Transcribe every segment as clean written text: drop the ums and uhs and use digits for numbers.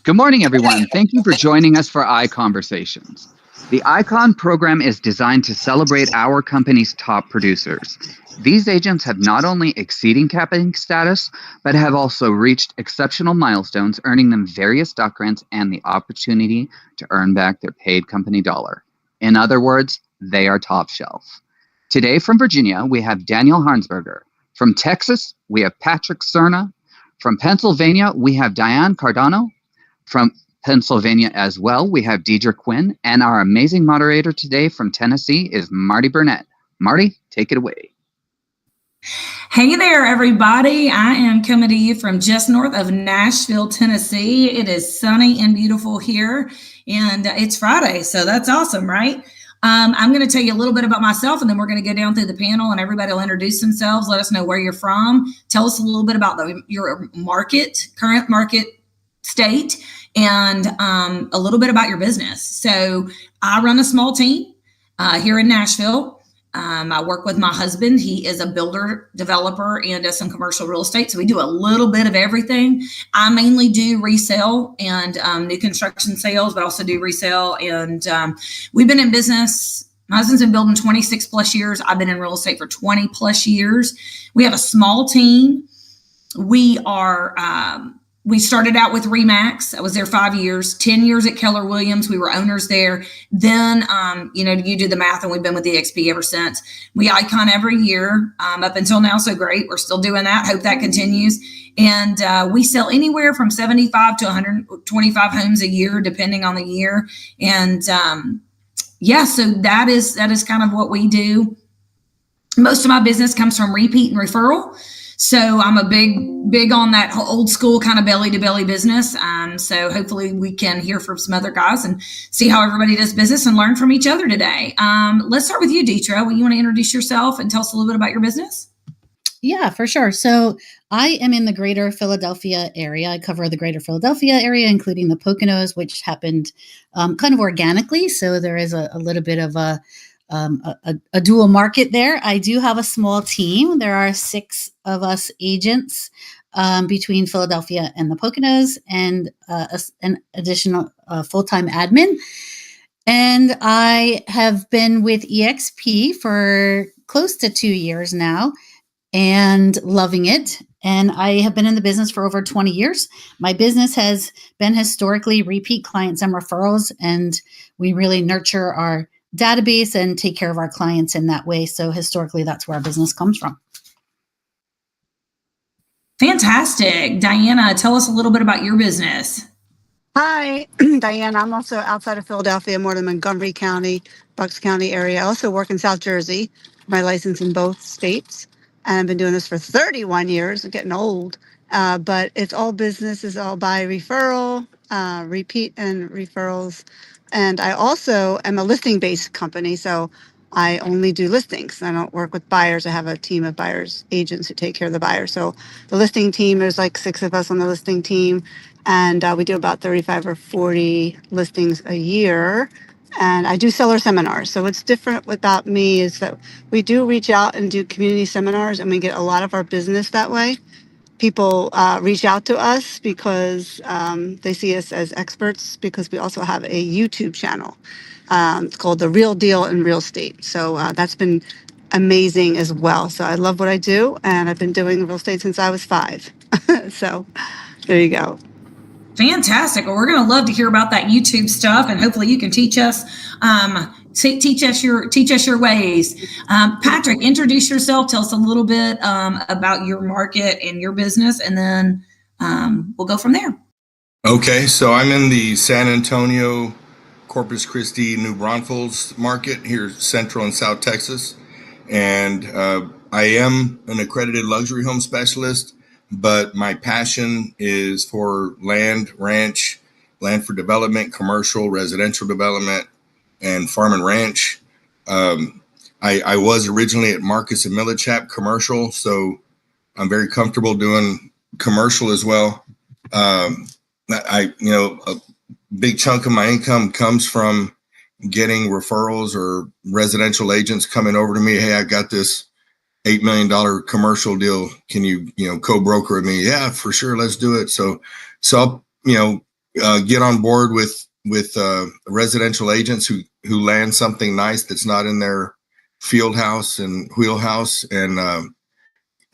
Good morning, everyone. Thank you for joining us for ICONversations. The ICON program is designed to celebrate our company's top producers. These agents have not only exceeding capping status, but have also reached exceptional milestones, earning them various stock grants and the opportunity to earn back their paid company dollar. In other words, they are top shelf. Today from Virginia, we have Daniel Harnsberger. From Texas, we have Patrick Cerna. From Pennsylvania, we have Diane Cardano. From Pennsylvania as well, we have Deidre Quinn. And our amazing moderator today from Tennessee is Marty Burnett. Marty, take it away. Hey there, everybody. I am coming to you from just north of Nashville, Tennessee. It is sunny and beautiful here, and it's Friday, so that's awesome, right? I'm going to tell you a little bit about myself, and then we're going to go down through the panel, and everybody will introduce themselves. Let us know where you're from. Tell us a little bit about your current market state, and a little bit about your business. So I run a small team here in Nashville. I work with my husband. He is a builder, developer, and does some commercial real estate. So we do a little bit of everything. I mainly do resale and new construction sales, but also do resale. And we've been in business. My husband's been building 26 plus years. I've been in real estate for 20 plus years. We have a small team. We started out with Remax. I was there 5 years, 10 years at Keller Williams. We were owners there. Then, you do the math, and we've been with EXP ever since. We ICON every year up until now. So great. We're still doing that. Hope that continues. And we sell anywhere from 75 to 125 homes a year, depending on the year. And so that is kind of what we do. Most of my business comes from repeat and referral. So I'm a big on that old school kind of belly to belly business. So hopefully we can hear from some other guys and see how everybody does business and learn from each other today. Let's start with you, Deidre. You want to introduce yourself and tell us a little bit about your business? Yeah, for sure. So I am in the greater Philadelphia area. I cover the greater Philadelphia area, including the Poconos, which happened kind of organically. So there is a little bit of a dual market there. I do have a small team. There are 6 of us agents between Philadelphia and the Poconos, and an additional full-time admin. And I have been with EXP for close to 2 years now and loving it. And I have been in the business for over 20 years. My business has been historically repeat clients and referrals, and we really nurture our database and take care of our clients in that way. So historically, that's where our business comes from. Fantastic. Diana, tell us a little bit about your business. Hi, Diana. I'm also outside of Philadelphia, more than Montgomery County, Bucks County area. I also work in South Jersey. My license in both states. And I've been doing this for 31 years. I'm getting old. But it's all business, is all by referral, repeat and referrals. And I also am a listing-based company, so I only do listings. I don't work with buyers. I have a team of buyers, agents who take care of the buyers. So the listing team, there's like 6 of us on the listing team, and we do about 35 or 40 listings a year. And I do seller seminars. So what's different about me is that we do reach out and do community seminars, and we get a lot of our business that way. People reach out to us because they see us as experts, because we also have a YouTube channel. It's called The Real Deal in Real Estate. So that's been amazing as well. So I love what I do, and I've been doing real estate since I was 5. So there you go. Fantastic. Well, we're going to love to hear about that YouTube stuff, and hopefully you can teach us your ways. Patrick, introduce yourself. Tell us a little bit about your market and your business, and then we'll go from there. Okay, so I'm in the San Antonio, Corpus Christi, New Braunfels market here, Central and South Texas, and I am an accredited luxury home specialist. But my passion is for land, ranch, land for development, commercial, residential development, and farm and ranch. I was originally at Marcus and Millichap commercial, so I'm very comfortable doing commercial as well. A big chunk of my income comes from getting referrals or residential agents coming over to me. Hey, I got this $8 million commercial deal. Can you co-broker with me? Yeah, for sure. Let's do it. So I'll, get on board with residential agents who land something nice that's not in their field house and wheelhouse, and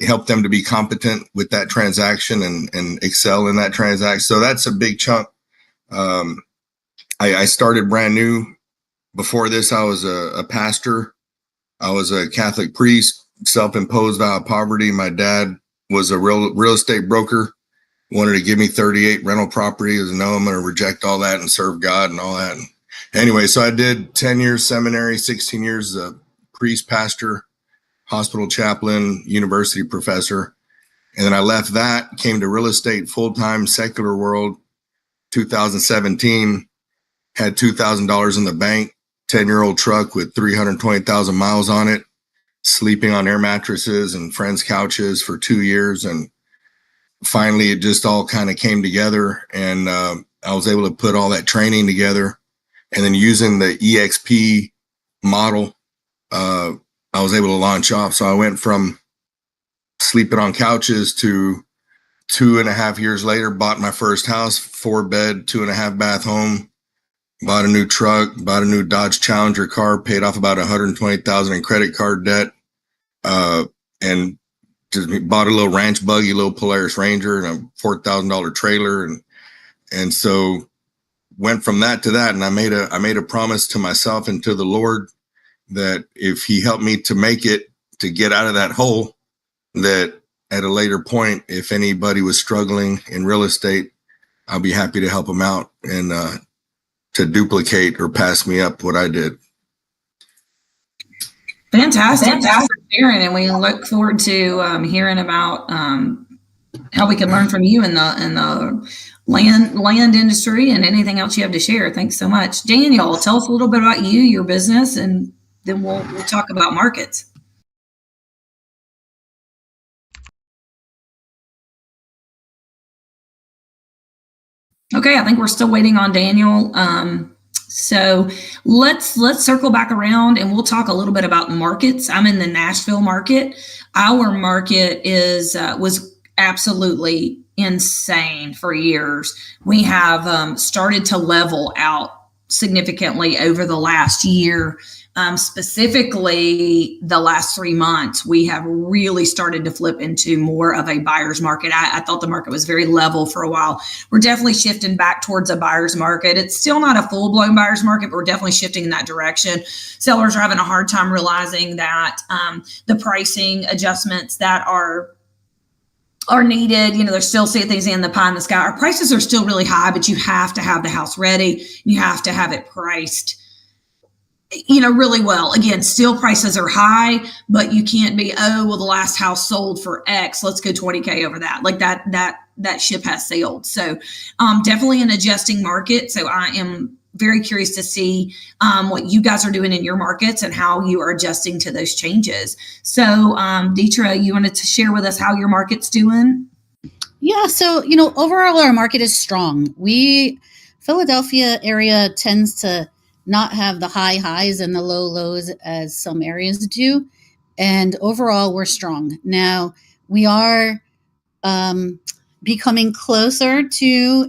help them to be competent with that transaction and excel in that transaction. So that's a big chunk. I started brand new. Before this, I was a pastor. I was a Catholic priest, self-imposed vow of poverty. My dad was a real estate broker, wanted to give me 38 rental properties. No, I'm going to reject all that and serve God and all that. And anyway, so I did 10 years seminary, 16 years as a priest, pastor, hospital chaplain, university professor. And then I left that, came to real estate full-time, secular world, 2017, had $2,000 in the bank, 10-year-old truck with 320,000 miles on it, sleeping on air mattresses and friends' couches for 2 years. And finally, it just all kind of came together, and I was able to put all that training together. And then using the EXP model, I was able to launch off. So I went from sleeping on couches to 2.5 years later, bought my first house, 4-bed, 2.5 bath home, bought a new truck, bought a new Dodge Challenger car, paid off about $120,000 in credit card debt, and just bought a little ranch buggy, little Polaris Ranger, and a $4,000 trailer, and so went from that to that. And I made a promise to myself and to the Lord that if He helped me to make it, to get out of that hole, that at a later point, if anybody was struggling in real estate, I'll be happy to help them out and to duplicate or pass me up what I did. Fantastic. Thanks for sharing, and we look forward to hearing about how we can learn from you in the land industry and anything else you have to share. Thanks so much. Daniel, tell us a little bit about you, your business, and then we'll talk about markets. Okay, I think we're still waiting on Daniel. So let's circle back around and we'll talk a little bit about markets. I'm in the Nashville market. Our market was absolutely insane for years. We have started to level out significantly over the last year. Specifically, the last 3 months, we have really started to flip into more of a buyer's market. I thought the market was very level for a while. We're definitely shifting back towards a buyer's market. It's still not a full-blown buyer's market, but we're definitely shifting in that direction. Sellers are having a hard time realizing that the pricing adjustments that are needed, they're still seeing things in the pie in the sky. Our prices are still really high, but you have to have the house ready. You have to have it priced really well. Again, still prices are high, but you can't be, the last house sold for X, let's go 20K over that. Like that ship has sailed. So definitely an adjusting market. So I am very curious to see what you guys are doing in your markets and how you are adjusting to those changes. So Deetra, you wanted to share with us how your market's doing? Yeah. So, overall our market is strong. Philadelphia area tends to not have the high highs and the low lows as some areas do. And overall, we're strong. Now, we are becoming closer to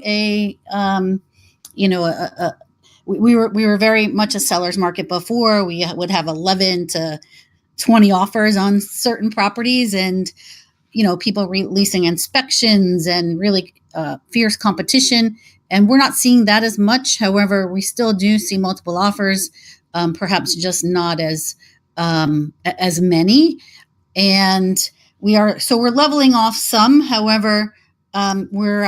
we were very much a seller's market before. We would have 11 to 20 offers on certain properties, and people releasing inspections and really fierce competition. And we're not seeing that as much. However, we still do see multiple offers, perhaps just not as many. And we're leveling off some. However, we're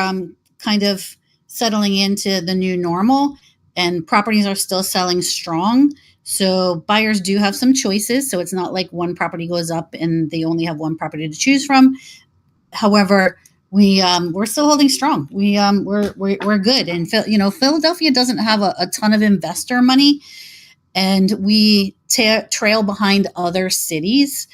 kind of settling into the new normal, and properties are still selling strong. So buyers do have some choices. So it's not like one property goes up and they only have one property to choose from. However, we're still holding strong. We're good. And Philadelphia doesn't have a ton of investor money, and we trail behind other cities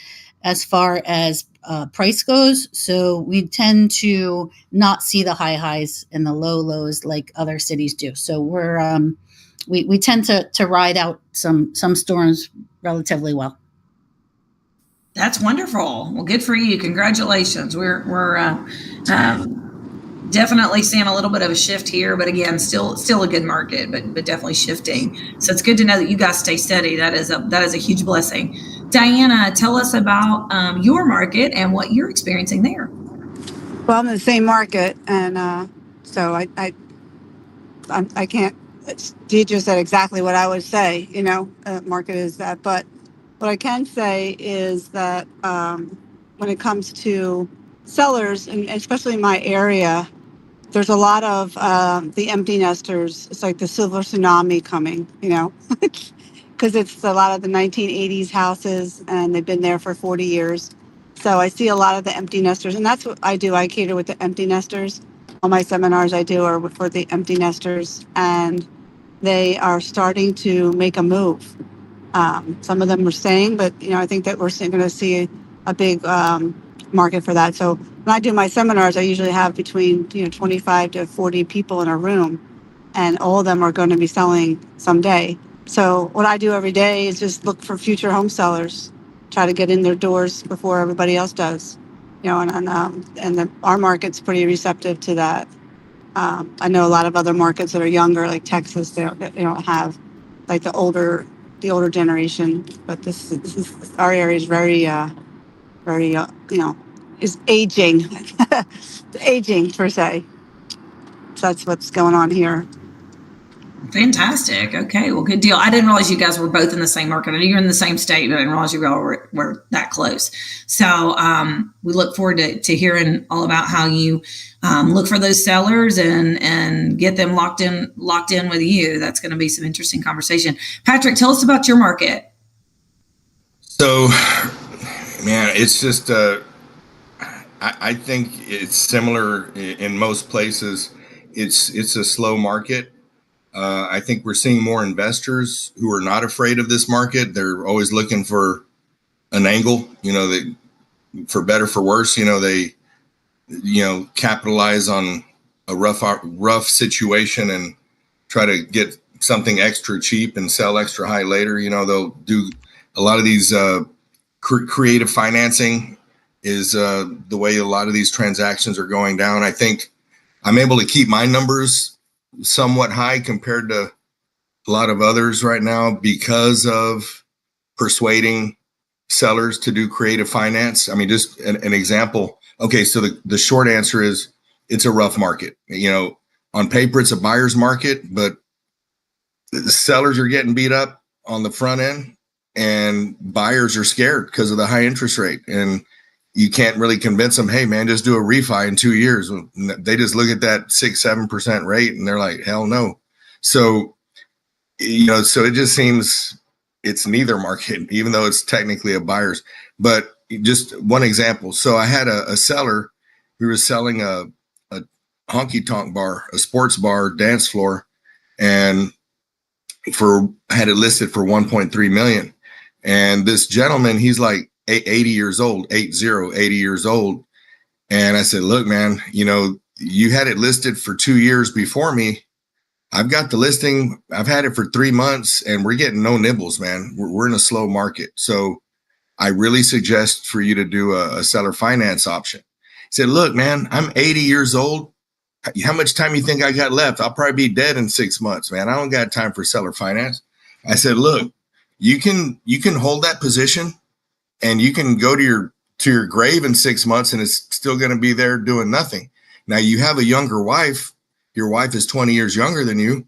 as far as price goes. So we tend to not see the high highs and the low lows like other cities do. So we tend to ride out some storms relatively well. That's wonderful. Well, good for you. Congratulations. We're definitely seeing a little bit of a shift here, but again, still a good market, but definitely shifting. So it's good to know that you guys stay steady. That is a huge blessing. Diana, tell us about your market and what you're experiencing there. Well, I'm in the same market, and so I can't. Deidre said exactly what I would say. Market is that. But what I can say is that when it comes to sellers, and especially in my area, there's a lot of the empty nesters. It's like the silver tsunami coming. Because it's a lot of the 1980s houses, and they've been there for 40 years. So I see a lot of the empty nesters, and that's what I do. I cater with the empty nesters. All my seminars I do are for the empty nesters, and they are starting to make a move. Some of them are staying, but I think that we're going to see a big market for that. So when I do my seminars, I usually have between 25 to 40 people in a room, and all of them are going to be selling someday. So what I do every day is just look for future home sellers, try to get in their doors before everybody else does. Our market's pretty receptive to that. I know a lot of other markets that are younger, like Texas, they don't have like the older generation, but this is our area is very is aging, aging per se. So that's what's going on here. Fantastic. Okay. Well, good deal. I didn't realize you guys were both in the same market. I knew you're in the same state, but I didn't realize you all were that close. So we look forward to hearing all about how you look for those sellers and get them locked in with you. That's going to be some interesting conversation. Patrick, tell us about your market. So, man, it's just, I think it's similar in most places. It's a slow market. I think we're seeing more investors who are not afraid of this market. They're always looking for an angle, for better, for worse, they, capitalize on a rough situation and try to get something extra cheap and sell extra high later. They'll do a lot of these creative financing is the way a lot of these transactions are going down. I think I'm able to keep my numbers somewhat high compared to a lot of others right now because of persuading sellers to do creative finance. I mean, just an example. Okay, so the short answer is it's a rough market. On paper, it's a buyer's market, but the sellers are getting beat up on the front end and buyers are scared because of the high interest rate. And you can't really convince them, hey, man, just do a refi in 2 years. They just look at that 6-7% rate and they're like, hell no. So, so it just seems it's neither market, even though it's technically a buyer's. But just one example. So I had a seller who was selling a honky tonk bar, a sports bar, dance floor, and had it listed for 1.3 million. And this gentleman, he's like 80 years old. And I said, look, man, you had it listed for 2 years before me. I've got the listing. I've had it for 3 months and we're getting no nibbles, man. We're in a slow market. So I really suggest for you to do a seller finance option. He said, look, man, I'm 80 years old. How much time you think I got left? I'll probably be dead in 6 months, man. I don't got time for seller finance. I said, look, you can hold that position and you can go to your grave in 6 months and it's still going to be there doing nothing. Now you have a younger wife. Your wife is 20 years younger than you.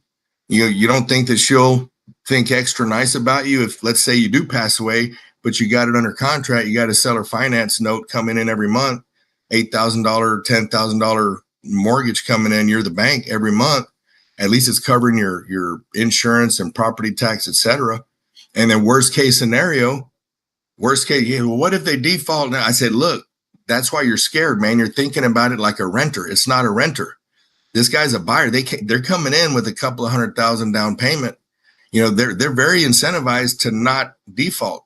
You don't think that she'll think extra nice about you if, let's say, you do pass away, but you got it under contract. You got a seller finance note coming in every month, $8,000, $10,000 mortgage coming in. You're the bank every month. At least it's covering your insurance and property tax, etc. And then worst case, well, what if they default now? I said, look, that's why you're scared, man. You're thinking about it like a renter. It's not a renter. This guy's a buyer. They're coming in with a couple of $100,000 down payment. They're very incentivized to not default.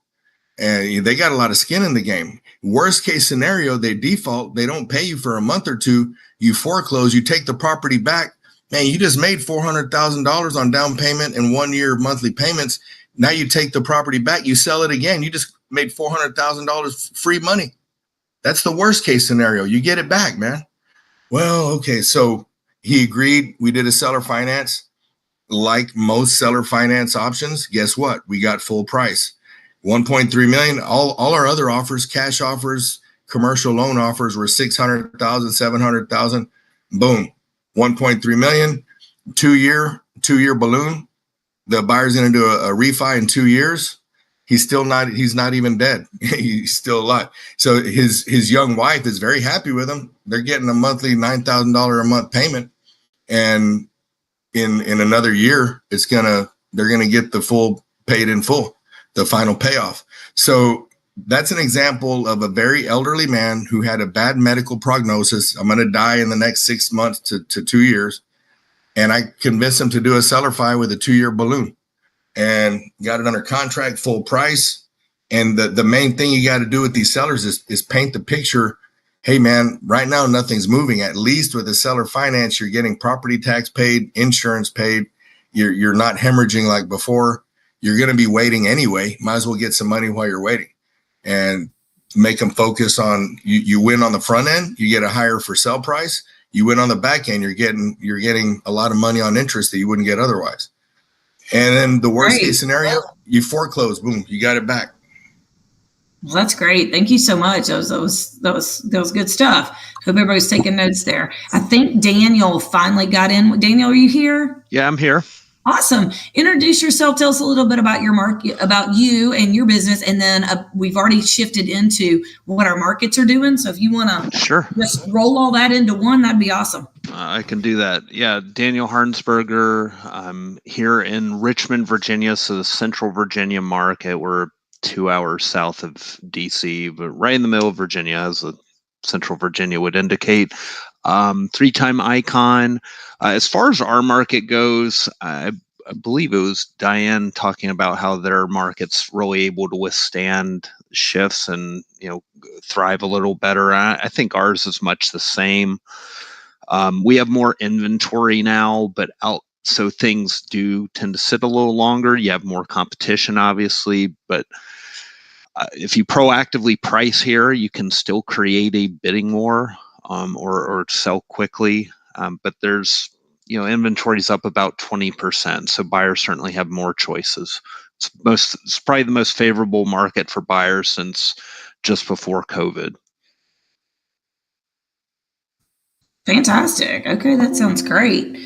And they got a lot of skin in the game. Worst case scenario, they default. They don't pay you for a month or two. You foreclose. You take the property back. Man, you just made $400,000 on down payment and 1 year monthly payments. Now you take the property back. You sell it again. You just made $400,000 free money. That's the worst case scenario. You get it back, man. Well, okay. So he agreed. We did a seller finance. Like most seller finance options, guess what? We got full price. 1.3 million. All our other offers, cash offers, commercial loan offers were 600,000, 700,000. Boom. 1.3 million, 2-year balloon. The buyer's going to do a refi in 2 years. He's not even dead. He's still alive. So his young wife is very happy with him. They're getting a monthly $9,000 a month payment. And in another year, they're gonna get the full paid in full, the final payoff. So that's an example of a very elderly man who had a bad medical prognosis. I'm gonna die in the next 6 months to 2 years. And I convinced him to do a seller fi with a 2-year balloon and got it under contract, full price. And the main thing you got to do with these sellers is paint the picture. Hey man, right now nothing's moving. At least with a seller finance, you're getting property tax paid, insurance paid. You're not hemorrhaging like before. You're going to be waiting anyway. Might as well get some money while you're waiting, and make them focus on you win on the front end. You get a higher for sell price. You win on the back end. You're getting a lot of money on interest that you wouldn't get otherwise. And then the worst case scenario, you foreclose. Boom, you got it back. Well, that's great. Thank you so much. That was good stuff. Hope everybody's taking notes there. I think Daniel finally got in. Daniel, are you here? Yeah, I'm here. Awesome. Introduce yourself. Tell us a little bit about your market, about you and your business. And then we've already shifted into what our markets are doing. So if you want to just roll all that into one, that'd be awesome. I can do that. Yeah, Daniel Harnsberger. I'm here in Richmond, Virginia. So the Central Virginia market. We're 2 hours south of DC, but right in the middle of Virginia, as the Central Virginia would indicate. 3-time icon. As far as our market goes, I believe it was Diane talking about how their market's really able to withstand shifts and thrive a little better. I think ours is much the same. We have more inventory now, but so things do tend to sit a little longer. You have more competition, obviously, but if you proactively price here, you can still create a bidding war or sell quickly. But there's, inventory's up about 20%. So buyers certainly have more choices. It's probably the most favorable market for buyers since just before COVID. Fantastic. Okay, that sounds great.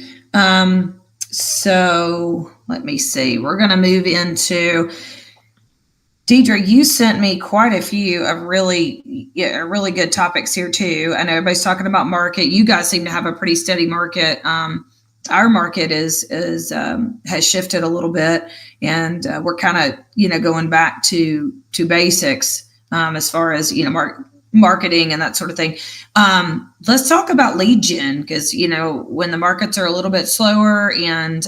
So let me see. We're going to move into Deidre. You sent me quite a few of really good topics here too. I know everybody's talking about market. You guys seem to have a pretty steady market. Our market has shifted a little bit, and we're kind of going back to basics as far as marketing and that sort of thing. Let's talk about lead gen, because when the markets are a little bit slower, and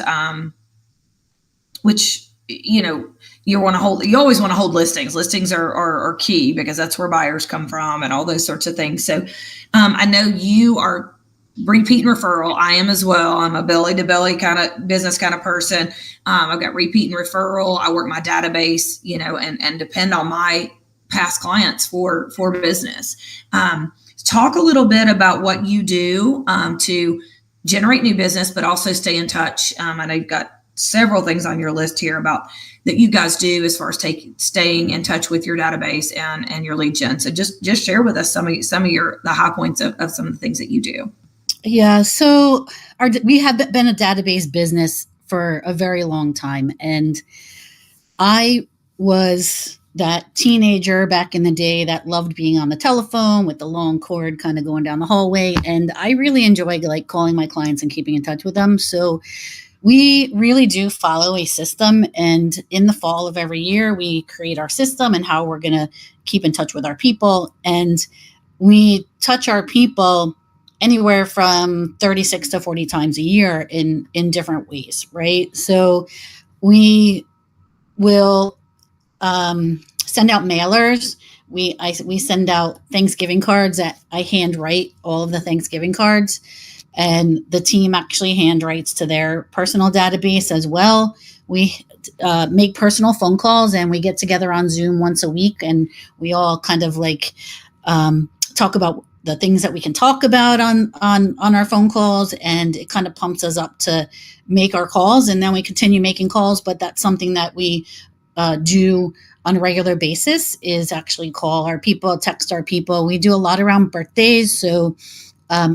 which you always want to hold listings. Listings are key, because that's where buyers come from and all those sorts of things. So I know you are repeat and referral. I am as well. I'm a belly to belly kind of business kind of person. I've got repeat and referral. I work my database, and depend on my past clients for business. Talk a little bit about what you do to generate new business, but also stay in touch. I know you've got several things on your list here about that you guys do as far as staying in touch with your database and your lead gen. So just share with us some of the high points of some of the things that you do. Yeah. So we have been a database business for a very long time. And I was that teenager back in the day that loved being on the telephone with the long cord kind of going down the hallway. And I really enjoy calling my clients and keeping in touch with them. So we really do follow a system. And in the fall of every year, we create our system and how we're going to keep in touch with our people. And we touch our people anywhere from 36 to 40 times a year in different ways, right? So we will send out mailers. We send out Thanksgiving cards that I handwrite all of the Thanksgiving cards, and the team actually handwrites to their personal database as well. We make personal phone calls, and we get together on Zoom once a week, and we all kind of talk about the things that we can talk about on our phone calls, and it kind of pumps us up to make our calls, and then we continue making calls. But that's something that we do on a regular basis, is actually call our people, text our people. We do a lot around birthdays, so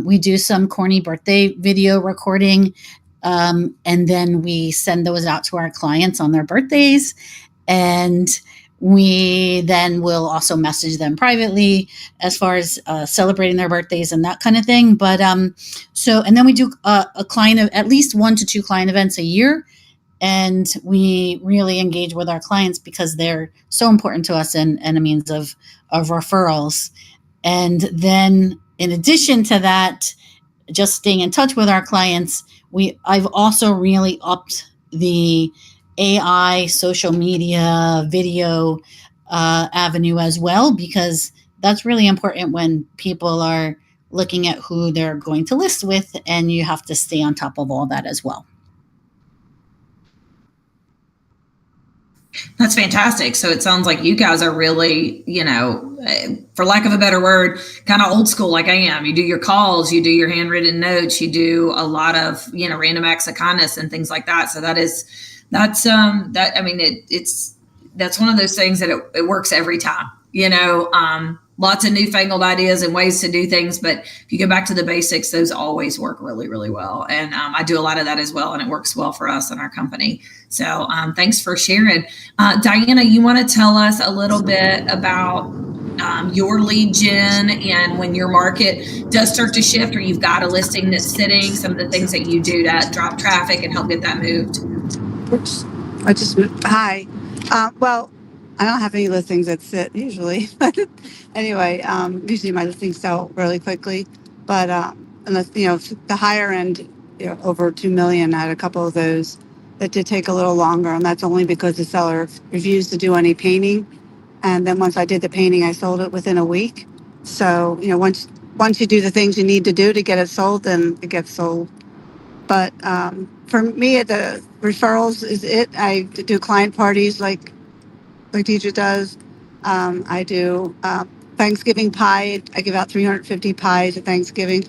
we do some corny birthday video recording, and then we send those out to our clients on their birthdays. And we then will also message them privately as far as celebrating their birthdays and that kind of thing. But and then we do a client of at least 1 to 2 client events a year. And we really engage with our clients because they're so important to us, and a means of referrals. And then in addition to that, just staying in touch with our clients, I've also really upped the AI, social media, video avenue as well, because that's really important when people are looking at who they're going to list with, and you have to stay on top of all that as well. That's fantastic. So it sounds like you guys are really, for lack of a better word, kind of old school like I am. You do your calls, you do your handwritten notes, you do a lot of, random acts of kindness and things like that. So that's one of those things that it works every time, lots of newfangled ideas and ways to do things. But if you go back to the basics, those always work really, really well. And I do a lot of that as well. And it works well for us and our company. So thanks for sharing. Diana, you want to tell us a little bit about your lead gen, and when your market does start to shift or you've got a listing that's sitting, some of the things that you do to drop traffic and help get that moved? Oops. Hi. Well, I don't have any listings that sit usually. Anyway, usually my listings sell really quickly. But unless, the higher end, over 2 million, I had a couple of those that did take a little longer. And that's only because the seller refused to do any painting. And then once I did the painting, I sold it within a week. So, once you do the things you need to do to get it sold, then it gets sold. But for me, the referrals is it. I do client parties like Deidre does. I do Thanksgiving pie. I give out 350 pies at Thanksgiving.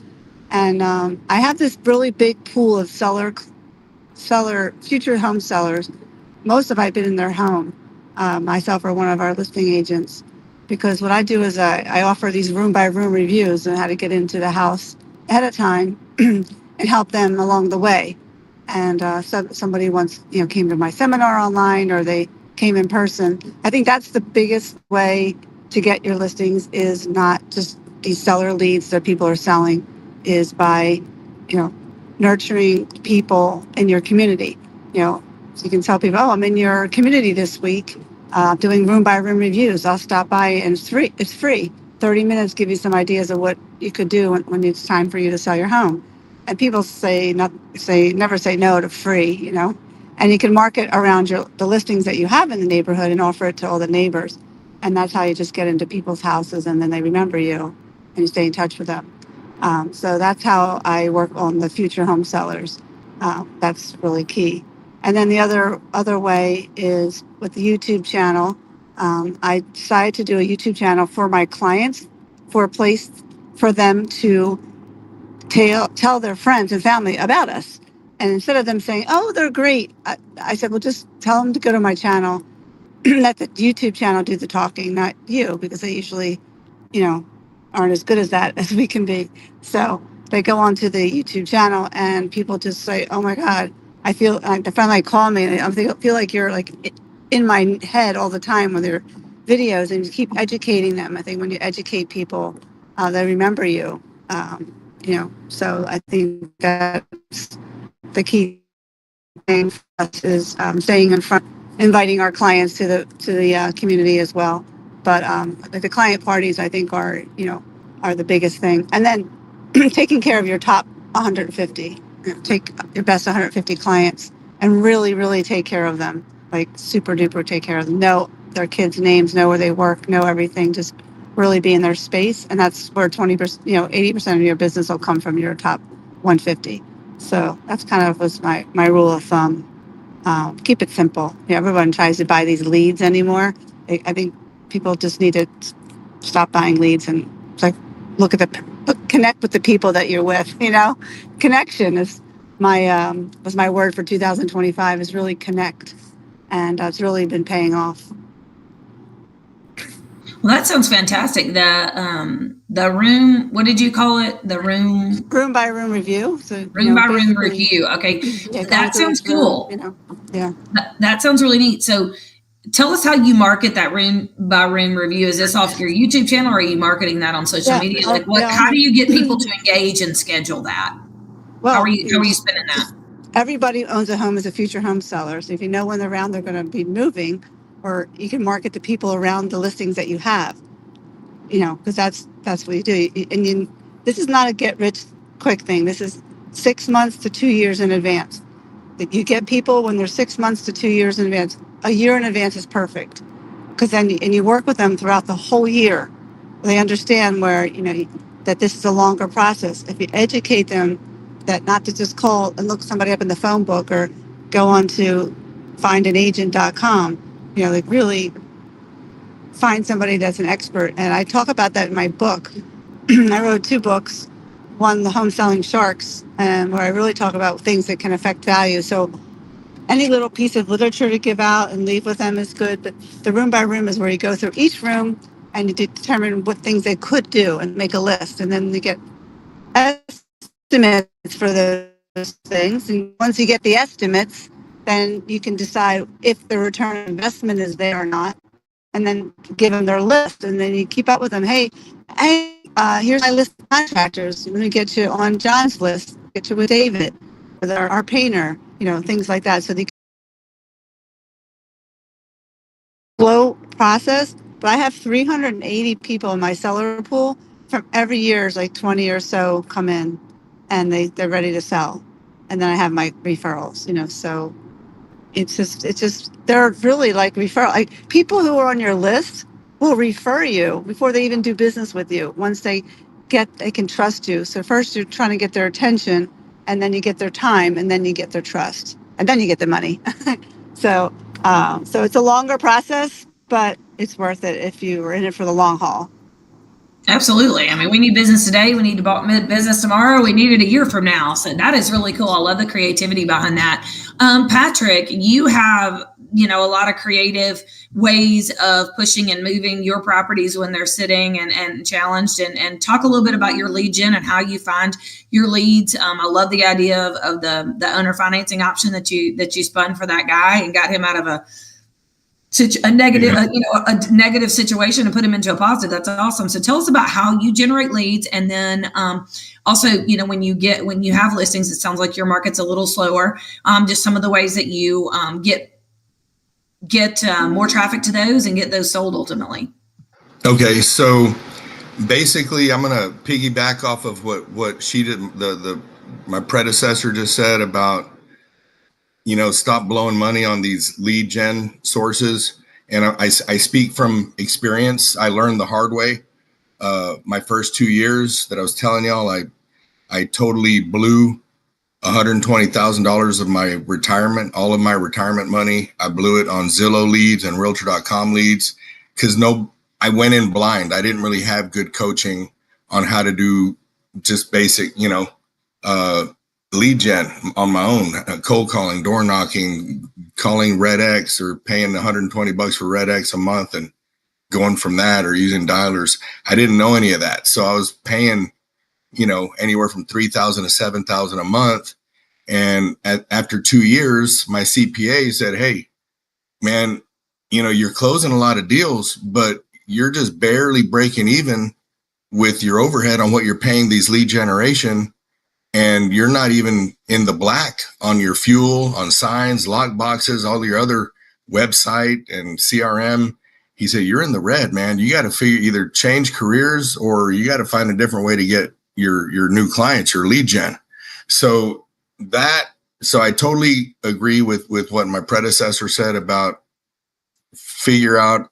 And I have this really big pool of future home sellers. Most of I've been in their home, myself or one of our listing agents. Because what I do is I offer these room by room reviews on how to get into the house ahead of time and help them along the way. And somebody once, came to my seminar online, or they came in person. I think that's the biggest way to get your listings, is not just these seller leads that people are selling, is by, nurturing people in your community. So you can tell people, oh, I'm in your community this week, doing room by room reviews. I'll stop by, and it's free. It's free. 30 minutes, give you some ideas of what you could do when it's time for you to sell your home. And people never say no to free, And you can market around the listings that you have in the neighborhood and offer it to all the neighbors. And that's how you just get into people's houses, and then they remember you and you stay in touch with them. So that's how I work on the future home sellers. That's really key. And then the other way is with the YouTube channel. I decided to do a YouTube channel for my clients, for a place for them to tell their friends and family about us. And instead of them saying, oh, they're great, I said, well, just tell them to go to my channel. Let the YouTube channel do the talking, not you, because they usually, aren't as good as that as we can be. So they go onto the YouTube channel, and people just say, oh my God, I feel like the friend call me, and I feel like you're like in my head all the time with your videos, and you keep educating them. I think when you educate people, they remember you. So I think that's the key thing for us, is staying in front, inviting our clients to the community as well. But the client parties, I think, are the biggest thing. And then taking care of your top 150, take your best 150 clients and really, really take care of them, like super duper take care of them. Know their kids' names, know where they work, know everything. Just really be in their space. And that's where 20%, 80% of your business will come from your top 150. So that's kind of was my rule of thumb. Keep it simple. Everyone tries to buy these leads anymore. I think people just need to stop buying leads, and it's like, connect with the people that you're with. Connection is was my word for 2025, is really connect, and it's really been paying off. Well, that sounds fantastic. The room, what did you call it? The room by room review. So room by room review. Okay, yeah, that sounds cool. Yeah, that sounds really neat. So, tell us how you market that room by room review. Is this off your YouTube channel, or are you marketing that on social media? Like, how do you get people to engage and schedule that? Well, how are you spending that? Everybody who owns a home is a future home seller. So if you know when they're around, they're going to be moving, or you can market the people around the listings that you have. Because that's what you do. And this is not a get rich quick thing. This is 6 months to 2 years in advance. That you get people when they're 6 months to 2 years in advance. A year in advance is perfect, because then you work with them throughout the whole year. They understand that this is a longer process. If you educate them that not to just call and look somebody up in the phone book or go on to findanagent.com, like really find somebody that's an expert. And I talk about that in my book. I wrote 2 books, one, The Home Selling Sharks, and where I really talk about things that can affect value. So any little piece of literature to give out and leave with them is good, but the room by room is where you go through each room and you determine what things they could do and make a list, and then you get estimates for those things. And once you get the estimates, then you can decide if the return on investment is there or not, and then give them their list, and then you keep up with them. Hey, here's my list of contractors. Let me get you on John's list. Get you with David, with our painter. Things like that. So the slow process. But I have 380 people in my seller pool from every year. Is like 20 or so come in, and they're ready to sell, and then I have my referrals. So it's just they're really like referral. Like, people who are on your list will refer you before they even do business with you. Once they can trust you. So first you're trying to get their attention, and then you get their time, and then you get their trust, and then you get the money. So it's a longer process, but it's worth it if you are in it for the long haul. Absolutely. I mean, we need business today. We need to business tomorrow. We need it a year from now. So that is really cool. I love the creativity behind that. Patrick, you have, a lot of creative ways of pushing and moving your properties when they're sitting and challenged, and talk a little bit about your lead gen and how you find your leads. I love the idea of the owner financing option that you spun for that guy and got him out of a negative, a negative situation and put him into a positive. That's awesome. So tell us about how you generate leads, and then also, when you have listings, it sounds like your market's a little slower. Just some of the ways that you get more traffic to those and get those sold ultimately. Okay, so basically, I'm gonna piggyback off of what she did. My predecessor just said about, stop blowing money on these lead gen sources. And I speak from experience. I learned the hard way. My first 2 years that I was telling y'all, I totally blew $120,000 of my retirement, all of my retirement money. I blew it on Zillow leads and Realtor.com leads, because I went in blind. I didn't really have good coaching on how to do just basic, lead gen on my own, cold calling, door knocking, calling Red X, or paying $120 for Red X a month and going from that, or using dialers. I didn't know any of that. So I was paying, anywhere from $3,000 to $7,000 a month. And after 2 years, my CPA said, "Hey, man, you're closing a lot of deals, but you're just barely breaking even with your overhead on what you're paying these lead generation. And you're not even in the black on your fuel, on signs, lock boxes, all your other website and CRM." He said, "You're in the red, man. You got to either change careers, or you got to find a different way to get your new clients, your lead gen." So I totally agree with what my predecessor said about figure out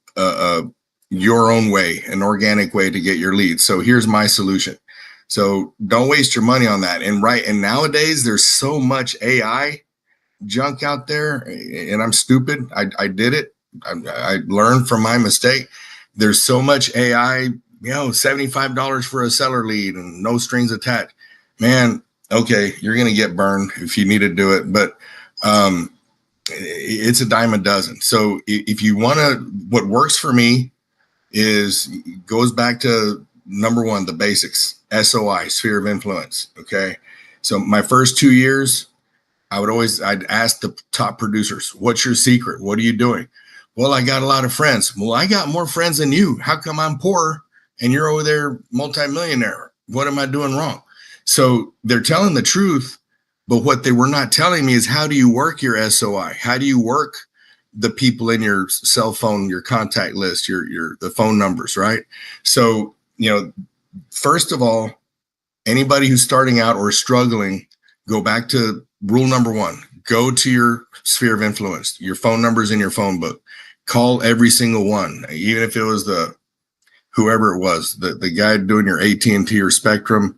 your own way, an organic way to get your leads. So here's my solution. So don't waste your money on that. And nowadays there's so much AI junk out there, and I'm stupid. I did it. I learned from my mistake. There's so much AI, $75 for a seller lead and no strings attached. Man, okay, you're going to get burned if you need to do it. But it's a dime a dozen. So if you want to, what works for me goes back to number one, the basics, SOI, sphere of influence. Okay. So my first 2 years, I'd ask the top producers, what's your secret? What are you doing? Well, I got a lot of friends. Well, I got more friends than you. How come I'm poor and you're over there multimillionaire? What am I doing wrong? So they're telling the truth, but what they were not telling me is, how do you work your SOI? How do you work the people in your cell phone, your contact list, the phone numbers, right? So, first of all, anybody who's starting out or struggling, go back to rule number one. Go to your sphere of influence, your phone numbers in your phone book. Call every single one, even if it was whoever it was, the guy doing your AT&T or Spectrum.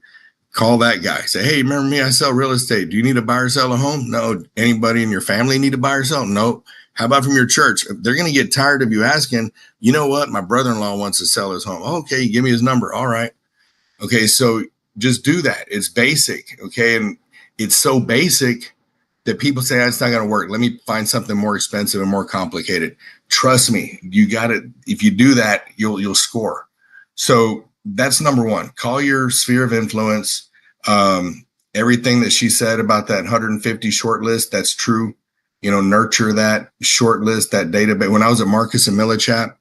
Call that guy. Say, hey, remember me? I sell real estate. Do you need to buy or sell a home? No. Anybody in your family need to buy or sell? No. How about from your church? They're going to get tired of you asking, you know what? My brother-in-law wants to sell his home. Okay, give me his number. All right. Okay, so just do that. It's basic. Okay, and it's so basic that people say, it's not going to work. Let me find something more expensive and more complicated. Trust me, you got it. If you do that, you'll score. So that's number one. Call your sphere of influence. Everything that she said about that 150 short list, that's true. Nurture that short list, that database. When I was at Marcus and Millichap,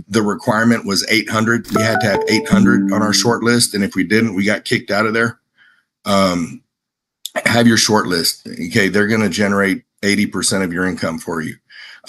the requirement was 800. We had to have 800 on our short list. And if we didn't, we got kicked out of there. Have your short list. Okay. They're going to generate 80% of your income for you.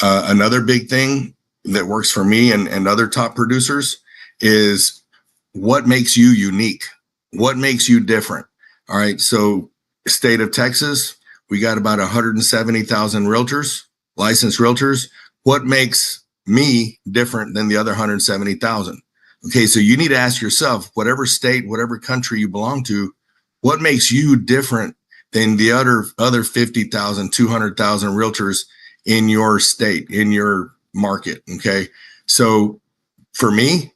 Another big thing that works for me and other top producers is what makes you unique? What makes you different? All right. So state of Texas, we got about 170,000 realtors, licensed realtors. What makes me different than the other 170,000? Okay. So you need to ask yourself, whatever state, whatever country you belong to, what makes you different than the other 50,000, 200,000 realtors in your state, in your market? Okay. So for me,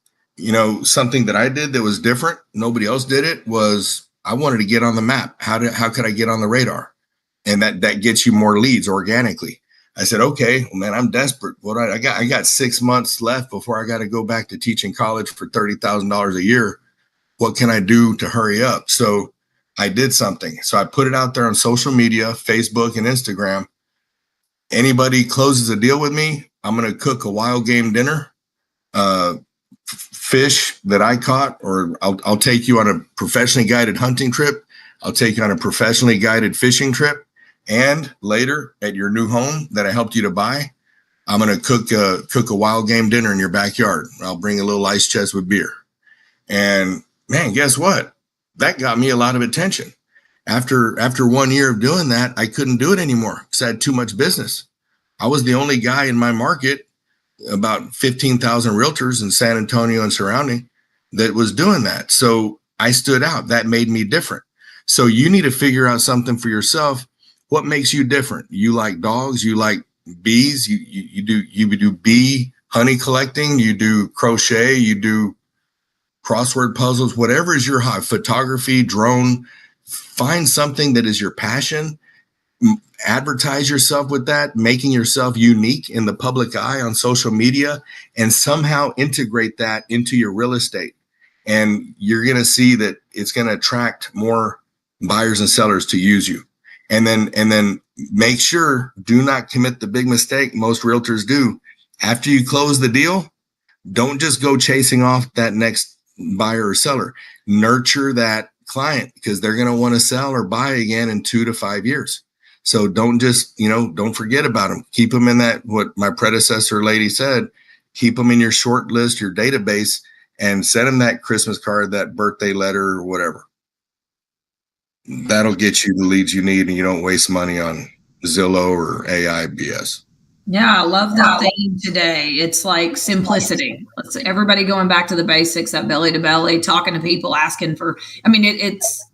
something that I did that was different, nobody else did it, was I wanted to get on the map. How could I get on the radar? And that gets you more leads organically. I said, okay, well, man, I'm desperate. I got 6 months left before I got to go back to teaching college for $30,000 a year. What can I do to hurry up? So I did something. So I put it out there on social media, Facebook and Instagram. Anybody closes a deal with me, I'm going to cook a wild game dinner, fish that I caught, or I'll take you on a professionally guided hunting trip. I'll take you on a professionally guided fishing trip. And later at your new home that I helped you to buy, I'm going to cook a wild game dinner in your backyard. I'll bring a little ice chest with beer. And man, guess what? That got me a lot of attention. After 1 year of doing that, I couldn't do it anymore because I had too much business. I was the only guy in my market, about 15,000 realtors in San Antonio and surrounding, that was doing that. So I stood out. That made me different. So you need to figure out something for yourself. What makes you different? You like dogs, you like bees, you do bee honey collecting, you do crochet, you do crossword puzzles, whatever is your hobby, photography, drone. Find something that is your passion. Advertise yourself with that, making yourself unique in the public eye on social media, and somehow integrate that into your real estate. And you're going to see that it's going to attract more buyers and sellers to use you. And then make sure, do not commit the big mistake most realtors do. After you close the deal, don't just go chasing off that next buyer or seller. Nurture that client, because they're going to want to sell or buy again in 2 to 5 years. So don't just, don't forget about them. Keep them in that, what my predecessor lady said, keep them in your short list, your database, and send them that Christmas card, that birthday letter, or whatever. That'll get you the leads you need, and you don't waste money on Zillow or AI BS. Yeah, I love the theme today. It's like simplicity. Everybody going back to the basics, that belly to belly, talking to people, asking for, it's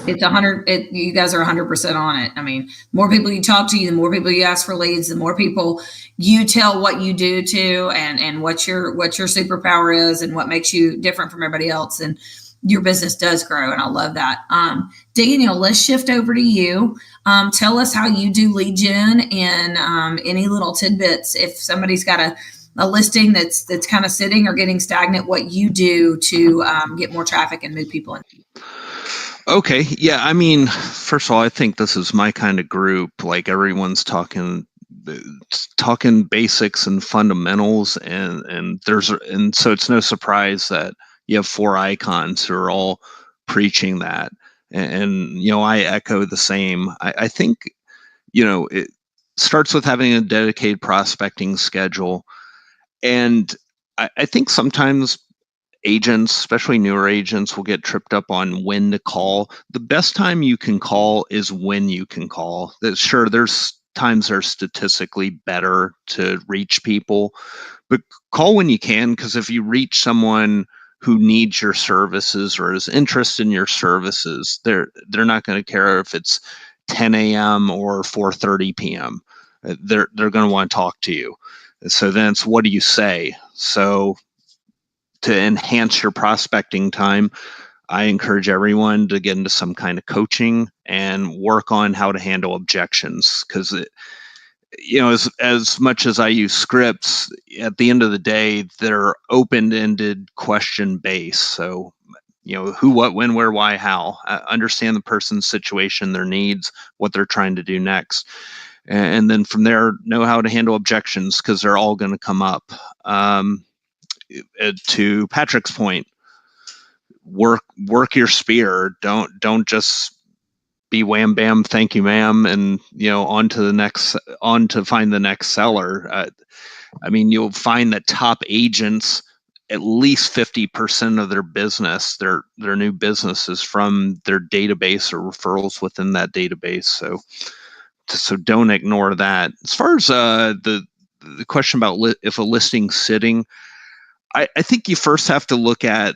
It's 100. You guys are 100% on it. I mean, more people you talk to, the more people you ask for leads, the more people you tell what you do to, and what your superpower is, and what makes you different from everybody else. And your business does grow, and I love that. Daniel, let's shift over to you. Tell us how you do lead gen, and any little tidbits if somebody's got a listing that's kind of sitting or getting stagnant, what you do to get more traffic and move people in. Okay. Yeah. I mean, first of all, I think this is my kind of group. Like, everyone's talking basics and fundamentals, and so it's no surprise that you have 4 icons who are all preaching that. And I echo the same. I think, it starts with having a dedicated prospecting schedule. And I think sometimes agents, especially newer agents, will get tripped up on when to call. The best time you can call is when you can call. Sure, there's times they're statistically better to reach people, but call when you can, because if you reach someone who needs your services or is interested in your services, they're not going to care if it's 10 a.m. or 4:30 p.m. They're going to want to talk to you. So then it's, what do you say? So to enhance your prospecting time, I encourage everyone to get into some kind of coaching and work on how to handle objections, because as much as I use scripts, at the end of the day, they're open-ended, question-based. So, who, what, when, where, why, how. Understand the person's situation, their needs, what they're trying to do next. And then from there, know how to handle objections, because they're all going to come up. To Patrick's point, work your spear. Don't just be wham bam, thank you ma'am, and on to find the next seller. I mean, you'll find that top agents, at least 50% of their business, their new business, is from their database or referrals within that database. So don't ignore that. As far as the question about if a listing's sitting, I think you first have to look at,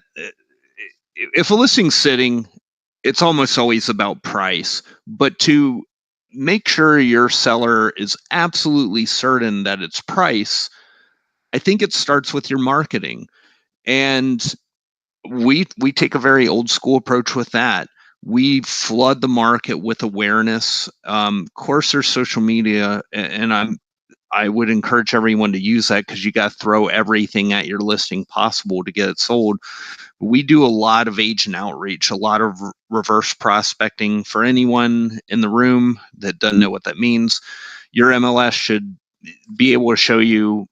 if a listing's sitting, it's almost always about price. But to make sure your seller is absolutely certain that it's price, I think it starts with your marketing. And we take a very old school approach with that. We flood the market with awareness. Of course, there's social media, and I would encourage everyone to use that, because you got to throw everything at your listing possible to get it sold. We do a lot of agent outreach, a lot of reverse prospecting. For anyone in the room that doesn't know what that means, your MLS should be able to show you,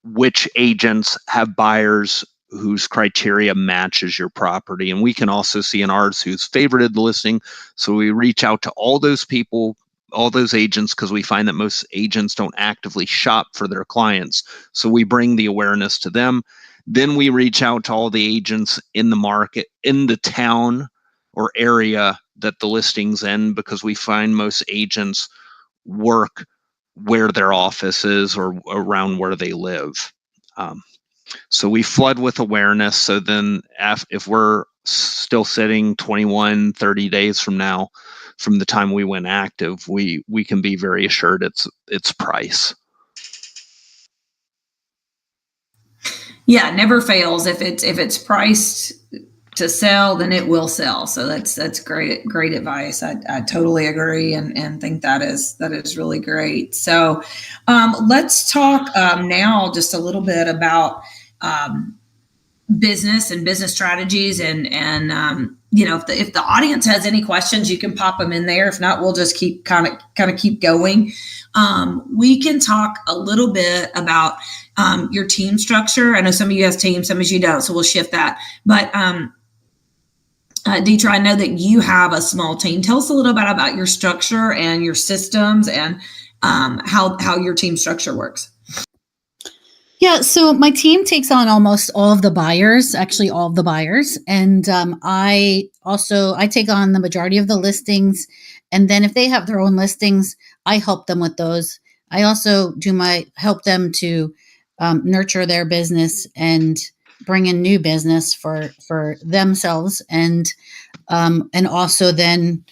which agents have buyers whose criteria matches your property. And we can also see in ours who's favorited the listing. So we reach out to all those people, all those agents, because we find that most agents don't actively shop for their clients. So we bring the awareness to them. Then we reach out to all the agents in the market, in the town or area that the listing's in, because we find most agents work where their office is or around where they live. So we flood with awareness. So then if we're still sitting 21, 30 days from now, from the time we went active, we can be very assured it's price. Yeah, it never fails. If it's priced to sell, then it will sell. So that's great advice. I totally agree, and think that is really great. So let's talk now just a little bit about business and business strategies, and if the audience has any questions, you can pop them in there. If not, we'll just keep kind of keep going. We can talk a little bit about your team structure. I know some of you have teams, some of you don't, so we'll shift that. But Deetra, I know that you have a small team. Tell us a little bit about your structure and your systems, and how your team structure works. Yeah, so my team takes on almost all of the buyers, actually all of the buyers. And I take on the majority of the listings. And then if they have their own listings, I help them with those. I also help them to nurture their business and bring in new business for themselves, and also then,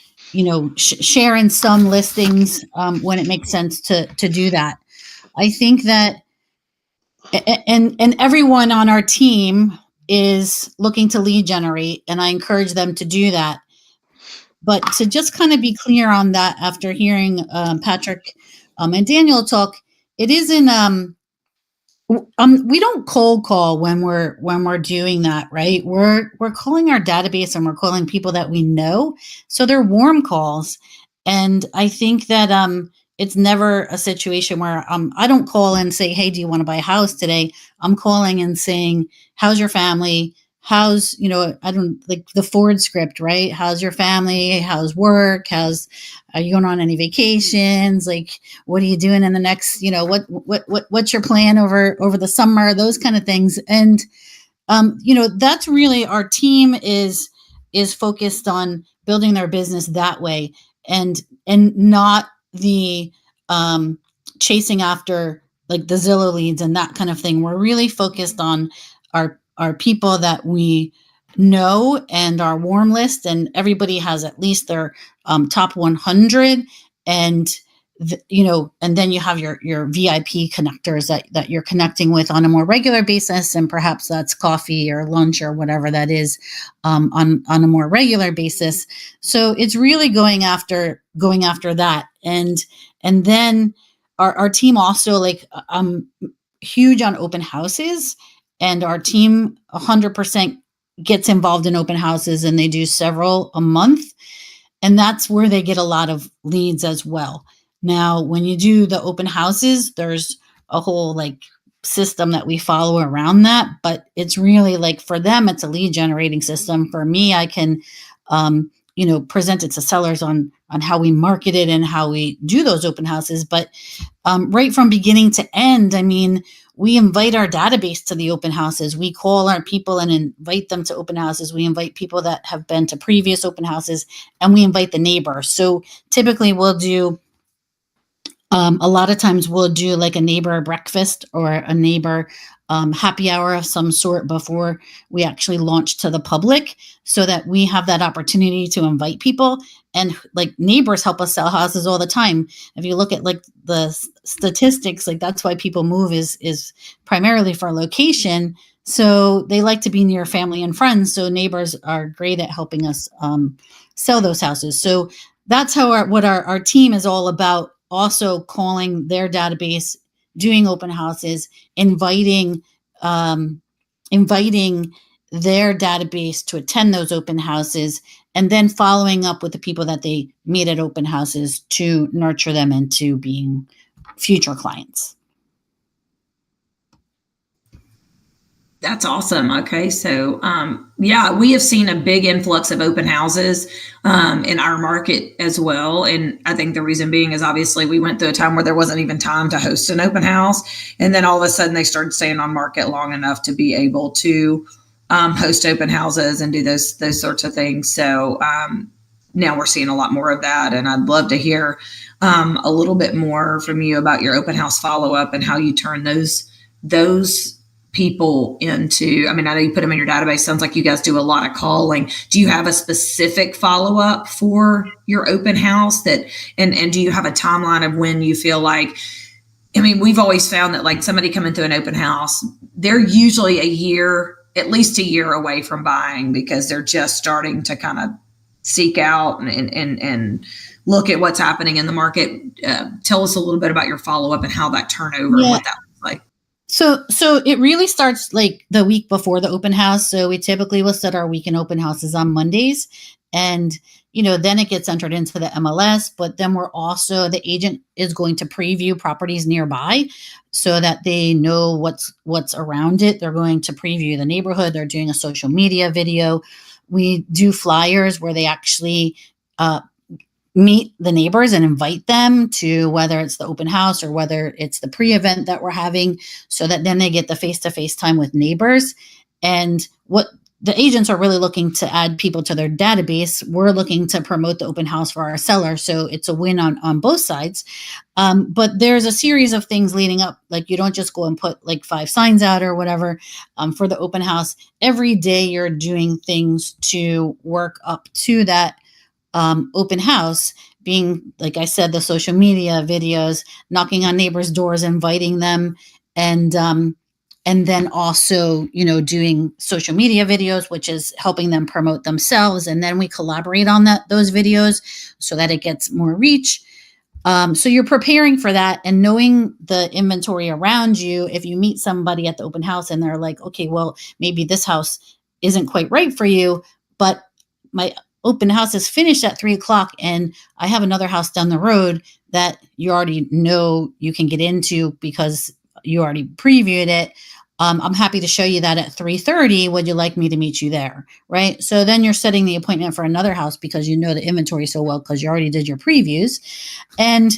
share in some listings when it makes sense to do that. I think that, and everyone on our team is looking to lead generate, and I encourage them to do that. But to just kind of be clear on that, after hearing Patrick and Daniel talk, it isn't. We don't cold call when we're doing that, right? We're calling our database, and we're calling people that we know, so they're warm calls. And I think that it's never a situation where I don't call and say, "Hey, do you want to buy a house today?" I'm calling and saying, "How's your family? How's, I don't like the Ford script, right? How's your family? How's work? Are you going on any vacations? Like, what are you doing in the next, what's your plan over the summer?" Those kind of things. And that's really, our team is focused on building their business that way, and not the chasing after like the Zillow leads and that kind of thing. We're really focused on our people that we know and our warm list, and everybody has at least their top 100, and and then you have your VIP connectors that you're connecting with on a more regular basis, and perhaps that's coffee or lunch or whatever that is on a more regular basis. So it's really going after that, and then our team also, like, huge on open houses, and our team 100% gets involved in open houses, and they do several a month, and that's where they get a lot of leads as well. Now, when you do the open houses, there's a whole like system that we follow around that, but it's really like, for them, it's a lead generating system. For me, I can present it to sellers on how we market it and how we do those open houses. But right from beginning to end, I mean, we invite our database to the open houses. We call our people and invite them to open houses. We invite people that have been to previous open houses, and we invite the neighbor. So typically we'll do, a lot of times we'll do like a neighbor breakfast or a neighbor happy hour of some sort before we actually launch to the public, so that we have that opportunity to invite people. And like, neighbors help us sell houses all the time. If you look at like the statistics, like, that's why people move is primarily for location. So they like to be near family and friends. So neighbors are great at helping us sell those houses. So that's how what our team is all about. Also calling their database, doing open houses, inviting their database to attend those open houses, and then following up with the people that they meet at open houses to nurture them into being future clients. That's awesome. Okay. So, yeah, we have seen a big influx of open houses in our market as well. And I think the reason being is, obviously, we went through a time where there wasn't even time to host an open house. And then all of a sudden they started staying on market long enough to be able to host open houses and do those sorts of things. So now we're seeing a lot more of that. And I'd love to hear a little bit more from you about your open house follow-up and how you turn those people into, I mean, I know you put them in your database. Sounds like you guys do a lot of calling. Do you have a specific follow-up for your open house and do you have a timeline of when you feel like, I mean, we've always found that, like, somebody coming through an open house, they're usually at least a year away from buying, because they're just starting to kind of seek out and look at what's happening in the market. Tell us a little bit about your follow-up and how that turnover and what that looks like. So it really starts like the week before the open house. So we typically will set our weekend open houses on Mondays, and then it gets entered into the MLS. But then the agent is going to preview properties nearby so that they know what's around it. They're going to preview the neighborhood. They're doing a social media video. We do flyers where they actually meet the neighbors and invite them to, whether it's the open house or whether it's the pre-event that we're having, so that then they get the face-to-face time with neighbors. And what the agents are really looking to add people to their database. We're looking to promote the open house for our seller. So it's a win on both sides. But there's a series of things leading up. Like, you don't just go and put like 5 signs out or whatever for the open house. Every day you're doing things to work up to that open house, being, like I said, the social media videos, knocking on neighbors' doors, inviting them, and then also, doing social media videos, which is helping them promote themselves. And then we collaborate on those videos so that it gets more reach. So you're preparing for that and knowing the inventory around you. If you meet somebody at the open house and they're like, okay, well, maybe this house isn't quite right for you, but my open house is finished at 3:00 and I have another house down the road that you already know you can get into because you already previewed it. I'm happy to show you that at 3:30. Would you like me to meet you there? Right. So then you're setting the appointment for another house because you know the inventory so well because you already did your previews. And,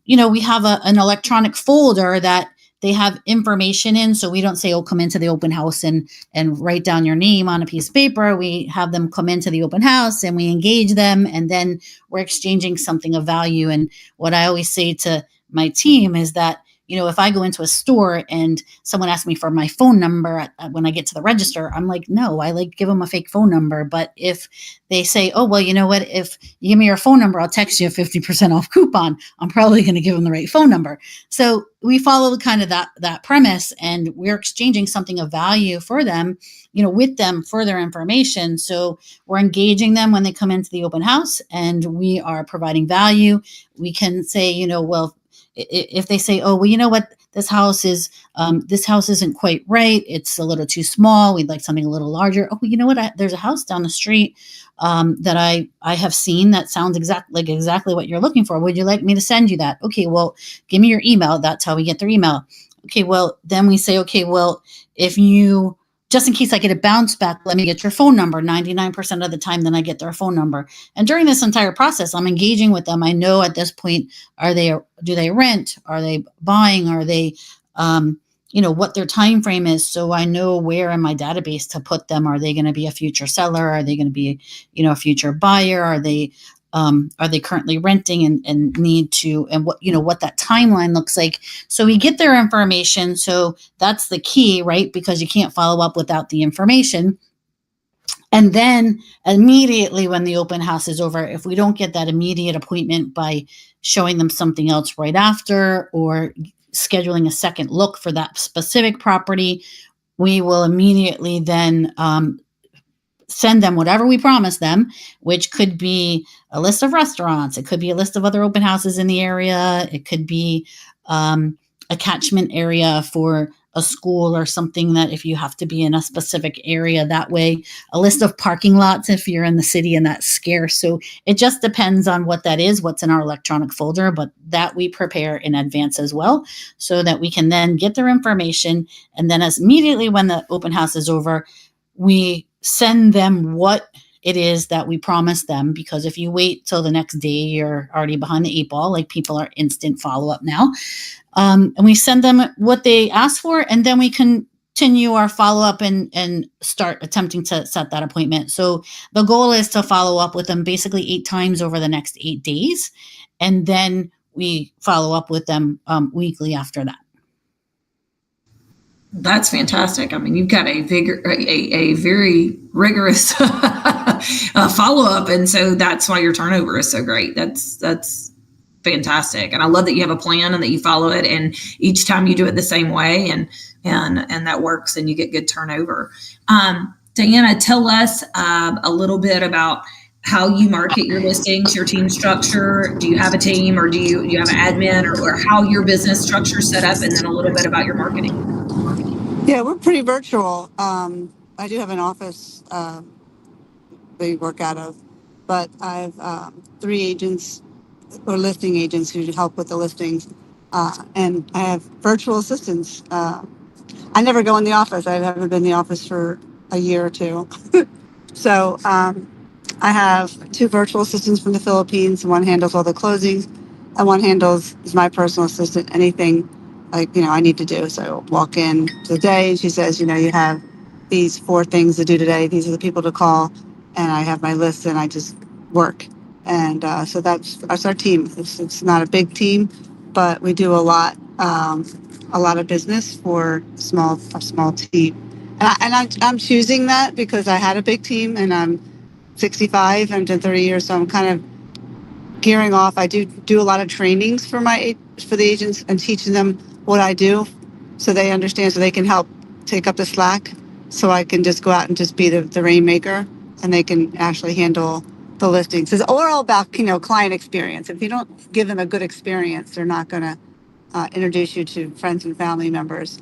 we have an electronic folder that they have information in. So we don't say, oh, come into the open house and write down your name on a piece of paper. We have them come into the open house and we engage them. And then we're exchanging something of value. And what I always say to my team is that, if I go into a store and someone asks me for my phone number when I get to the register, I'm like, no, I give them a fake phone number. But if they say, oh, well, you know what, if you give me your phone number, I'll text you a 50% off coupon, I'm probably going to give them the right phone number. So we follow kind of that premise, and we're exchanging something of value for them, with them for their information. So we're engaging them when they come into the open house and we are providing value. We can say, well, if they say, oh, well, you know what, this house isn't quite right. It's a little too small. We'd like something a little larger. Oh, you know what? There's a house down the street that I have seen that sounds exactly what you're looking for. Would you like me to send you that? Okay, well, give me your email. That's how we get their email. Okay, well, then we say, okay, well, if you, just in case I get a bounce back, let me get your phone number. 99% of the time, then I get their phone number. And during this entire process, I'm engaging with them. I know at this point, do they rent? Are they buying? Are they, what their time frame is? So I know where in my database to put them. Are they going to be a future seller? Are they going to be, a future buyer? Are they currently renting and need to, and what that timeline looks like. So we get their information. So that's the key, right? Because you can't follow up without the information. And then immediately when the open house is over, if we don't get that immediate appointment by showing them something else right after or scheduling a second look for that specific property, we will immediately then send them whatever we promised them, which could be a list of restaurants. It could be a list of other open houses in the area. It could be a catchment area for a school or something that if you have to be in a specific area that way, a list of parking lots if you're in the city and that's scarce. So it just depends on what that is, what's in our electronic folder, but that we prepare in advance as well so that we can then get their information. And then as immediately when the open house is over, we send them what it is that we promised them, because if you wait till the next day, you're already behind the 8 ball. Like, people are instant follow-up now. And we send them what they asked for, and then we continue our follow-up and start attempting to set that appointment. So the goal is to follow up with them basically 8 times over the next 8 days. And then we follow up with them weekly after that. That's fantastic. I mean, you've got a very rigorous follow-up. And so that's why your turnover is so great. That's fantastic. And I love that you have a plan and that you follow it. And each time you do it the same way and that works and you get good turnover. Diana, tell us a little bit about how you market your listings, your team structure. Do you have a team, or do you have an admin, or how your business structure is set up, and then a little bit about your marketing? Yeah, we're pretty virtual. I do have an office we work out of, but I have 3 agents or listing agents who help with the listings, and I have virtual assistants. I never go in the office. I haven't been in the office for a year or 2. So I have 2 virtual assistants from the Philippines. One handles all the closings, and one is my personal assistant, anything I need to do. So I walk in today and she says, you have these 4 things to do today. These are the people to call, and I have my list, and I just work. And so that's our team. It's not a big team, but we do a lot of business for a small team. I'm choosing that because I had a big team, and I'm 65. I've done 30 years, so I'm kind of gearing off. I do a lot of trainings for the agents and teaching them what I do, so they understand, so they can help take up the slack. So I can just go out and just be the rainmaker, and they can actually handle the listings. It's all about client experience. If you don't give them a good experience, they're not going to introduce you to friends and family members.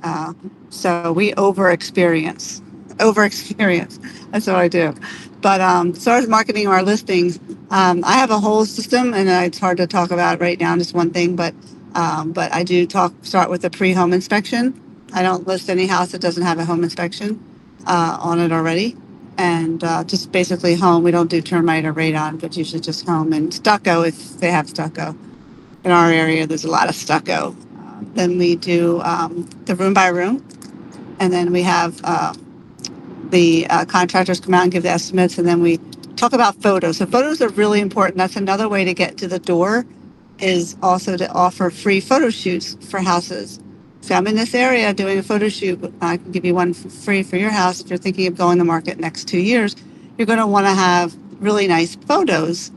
So we over experience. That's what I do. But as far as marketing our listings, I have a whole system, and it's hard to talk about right now, just one thing. But I do start with a pre-home inspection. I don't list any house that doesn't have a home inspection on it already. And just basically home. We don't do termite or radon, but usually just home and stucco if they have stucco. In our area, there's a lot of stucco. Then we do the room by room, and then we have the contractors come out and give the estimates, and then we talk about photos. So photos are really important. That's another way to get to the door, is also to offer free photo shoots for houses. So I'm in this area doing a photo shoot. I can give you one for free for your house. If you're thinking of going to market next 2 years, you're going to want to have really nice photos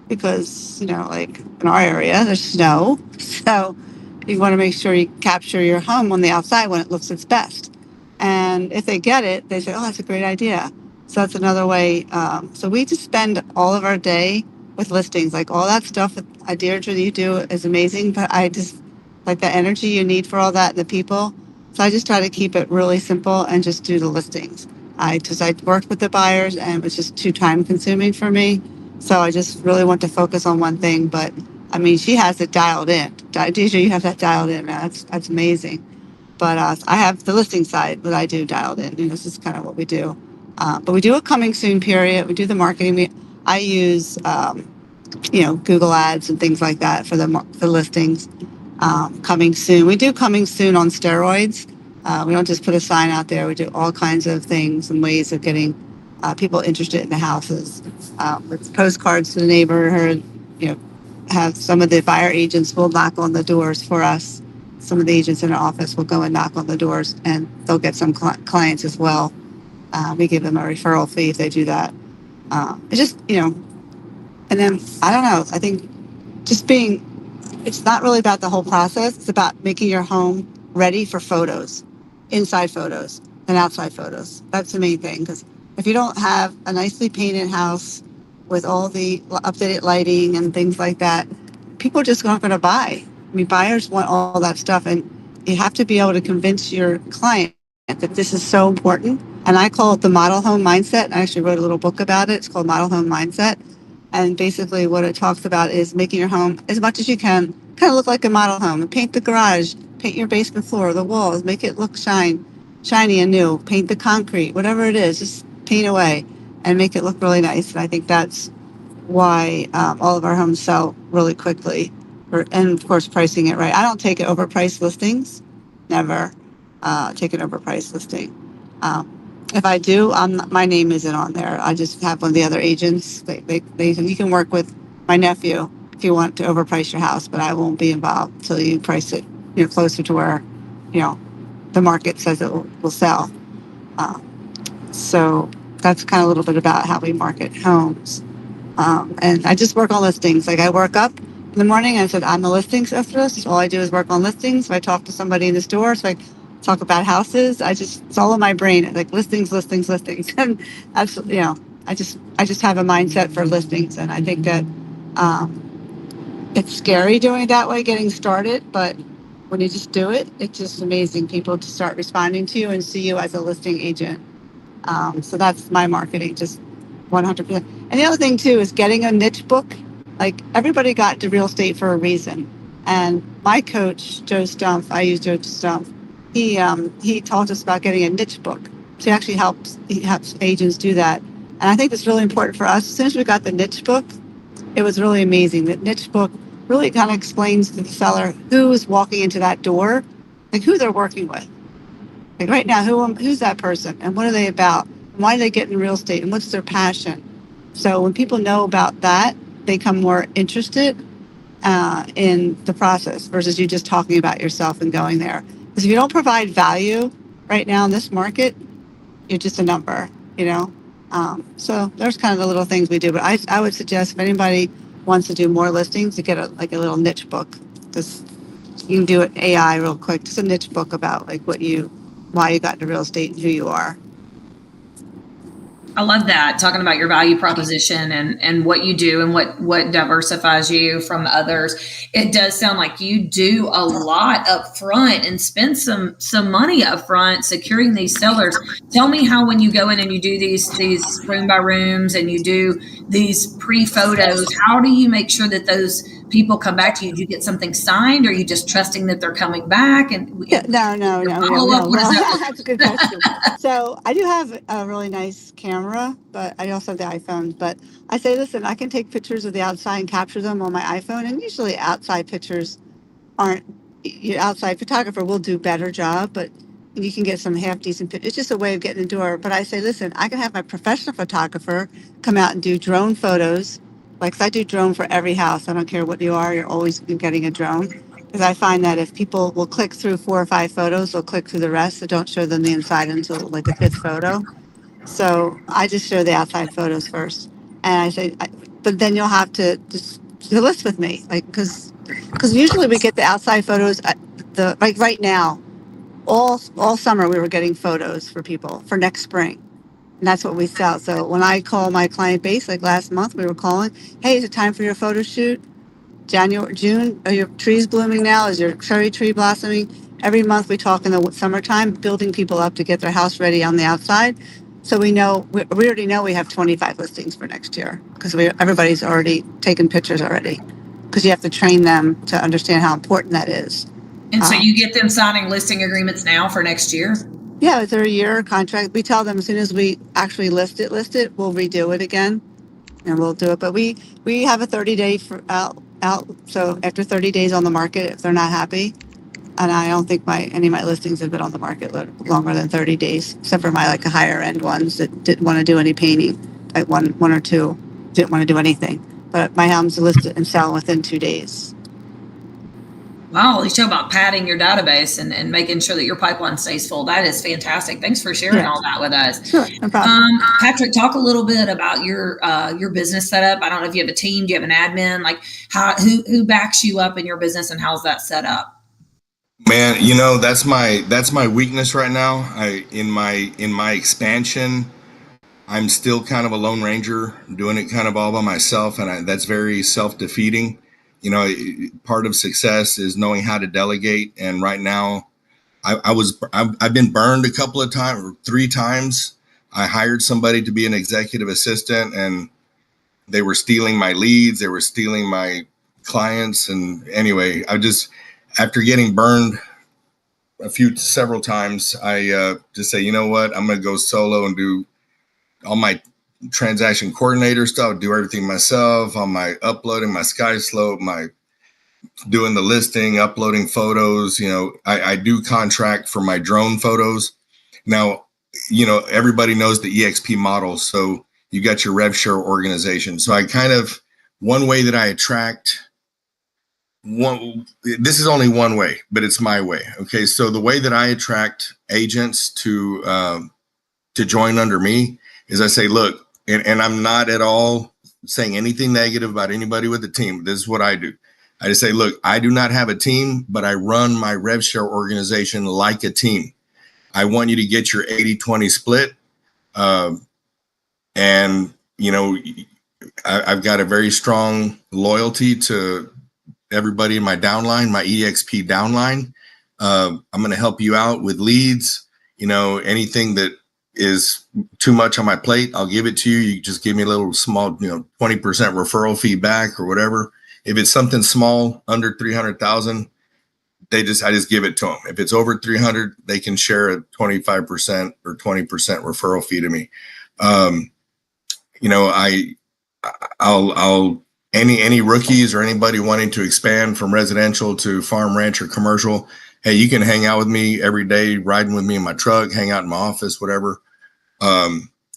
because, like in our area, there's snow. So you want to make sure you capture your home on the outside when it looks its best. And if they get it, they say, oh, that's a great idea. So that's another way. So we just spend all of our day with listings. Like all that stuff that Deirdre, you do is amazing, but I just like the energy you need for all that and the people. So I just try to keep it really simple and just do the listings. I worked with the buyers, and it was just too time consuming for me. So I just really want to focus on one thing. But I mean, she has it dialed in. Deirdre, you have that dialed in, man. That's amazing. But I have the listing side that I do dialed in. This is kind of what we do. But we do a coming soon period. We do the marketing. I use, Google ads and things like that for the listings. Coming soon. We do coming soon on steroids. We don't just put a sign out there. We do all kinds of things and ways of getting people interested in the houses. With postcards to the neighborhood, have some of the buyer agents will knock on the doors for us. Some of the agents in our office will go and knock on the doors, and they'll get some clients as well. We give them a referral fee if they do that. It's just, and then, I don't know, I think just it's not really about the whole process. It's about making your home ready for photos, inside photos and outside photos. That's the main thing, because if you don't have a nicely painted house with all the updated lighting and things like that, people are just not going to buy. I mean, buyers want all that stuff, and you have to be able to convince your client that this is so important. And I call it the model home mindset. I actually wrote a little book about it. It's called Model Home Mindset. And basically what it talks about is making your home, as much as you can, kind of look like a model home. Paint the garage, paint your basement floor, the walls, make it look shiny and new. Paint the concrete, whatever it is, just paint away and make it look really nice. And I think that's why all of our homes sell really quickly. And of course, pricing it right. I don't take it overpriced listings. Never take an overpriced listing. If I do, my name isn't on there. I just have one of the other agents. They you can work with my nephew if you want to overprice your house, but I won't be involved until you price it, closer to where, the market says it will sell. So that's kind of a little bit about how we market homes. And I just work on listings. Like I work up in the morning and I said, I'm a listings specialist. All I do is work on listings. So I talk to somebody in the store. So I talk about houses. It's all in my brain. Like listings. And that's, I just have a mindset for listings. And I think that it's scary doing it that way, getting started. But when you just do it, it's just amazing. People to start responding to you and see you as a listing agent. So that's my marketing, just 100%. And the other thing too is getting a niche book. Like everybody got into real estate for a reason. And my coach, Joe Stumpf, I use Joe Stumpf. He taught us about getting a niche book. So he helps agents do that. And I think it's really important for us. As soon as we got the niche book, it was really amazing. The niche book really kind of explains to the seller who is walking into that door, like who they're working with. Like right now, who's that person and what are they about? Why do they get in real estate and what's their passion? So when people know about that, they become more interested in the process versus you just talking about yourself and going there. Because if you don't provide value right now in this market, you're just a number, you know? So there's kind of the little things we do. But I would suggest if anybody wants to do more listings, to get a little niche book. Just, you can do it AI real quick. Just a niche book about like why you got into real estate and who you are. I love that, talking about your value proposition and what you do and what diversifies you from others. It does sound like you do a lot up front and spend some money up front securing these sellers. Tell me how, when you go in and you do these room by rooms and you do these pre-photos, how do you make sure that those people come back to you? Do you get something signed, or are you just trusting that they're coming back? And yeah, no. Well, That's a good question. So I do have a really nice camera, but I also have the iPhone. But I say, listen, I can take pictures of the outside and capture them on my iPhone. And usually outside pictures aren't, your outside photographer will do a better job, but you can get some half decent pictures. It's just a way of getting the door. But I say, listen, I can have my professional photographer come out and do drone photos. Like, 'cause I do drone for every house. I don't care what you are, you're always getting a drone. Because I find that if people will click through 4 or 5 photos, they'll click through the rest. So don't show them the inside until like the 5th photo. So I just show the outside photos first. And I say, but then you'll have to just to list with me. Like, because usually we get the outside photos like right now, all summer we were getting photos for people for next spring. And that's what we sell. So when I call my client base, like last month we were calling, hey, is it time for your photo shoot? June, are your trees blooming now? Is your cherry tree blossoming? Every month we talk in the summertime, building people up to get their house ready on the outside. So we already know we have 25 listings for next year because everybody's already taken pictures already, because you have to train them to understand how important that is. And so you get them signing listing agreements now for next year? Yeah, it's a year contract. We tell them as soon as we actually list it, we'll redo it again and we'll do it. But we have a 30-day out. So after 30 days on the market, if they're not happy, and I don't think any of my listings have been on the market longer than 30 days, except for my like higher end ones that didn't want to do any painting. Like one or two didn't want to do anything. But my homes listed and sell within 2 days. Wow, you show about padding your database and making sure that your pipeline stays full. That is fantastic. Thanks for sharing all that with us. Sure, no problem. Patrick, talk a little bit about your business setup. I don't know if you have a team. Do you have an admin? Like, who backs you up in your business, and how's that set up? Man, that's my weakness right now. In my expansion, I'm still kind of a lone ranger, doing it kind of all by myself, and that's very self-defeating. Part of success is knowing how to delegate. And right now, I've been burned a couple of times, or 3 times. I hired somebody to be an executive assistant, and they were stealing my leads. They were stealing my clients. And anyway, after getting burned several times, I just say, you know what, I'm going to go solo and do all my transaction coordinator stuff, do everything myself, on my uploading, my SkySlope, my doing the listing, uploading photos. I do contract for my drone photos. Now, everybody knows the EXP model. So you got your rev share organization. So one way that I attract this is only one way, but it's my way. Okay. So the way that I attract agents to join under me is I say, look, and I'm not at all saying anything negative about anybody with a team. This is what I do. I just say, look, I do not have a team, but I run my rev share organization like a team. I want you to get your 80-20 split. And, I've got a very strong loyalty to everybody in my downline, my EXP downline. I'm going to help you out with leads. Anything that is too much on my plate, I'll give it to you. You just give me a little small, 20% referral feedback or whatever. If it's something small under 300,000, I just give it to them. If it's over 300, they can share a 25% or 20% referral fee to me. I'll any rookies or anybody wanting to expand from residential to farm, ranch, or commercial, hey, you can hang out with me every day, riding with me in my truck, hang out in my office, whatever.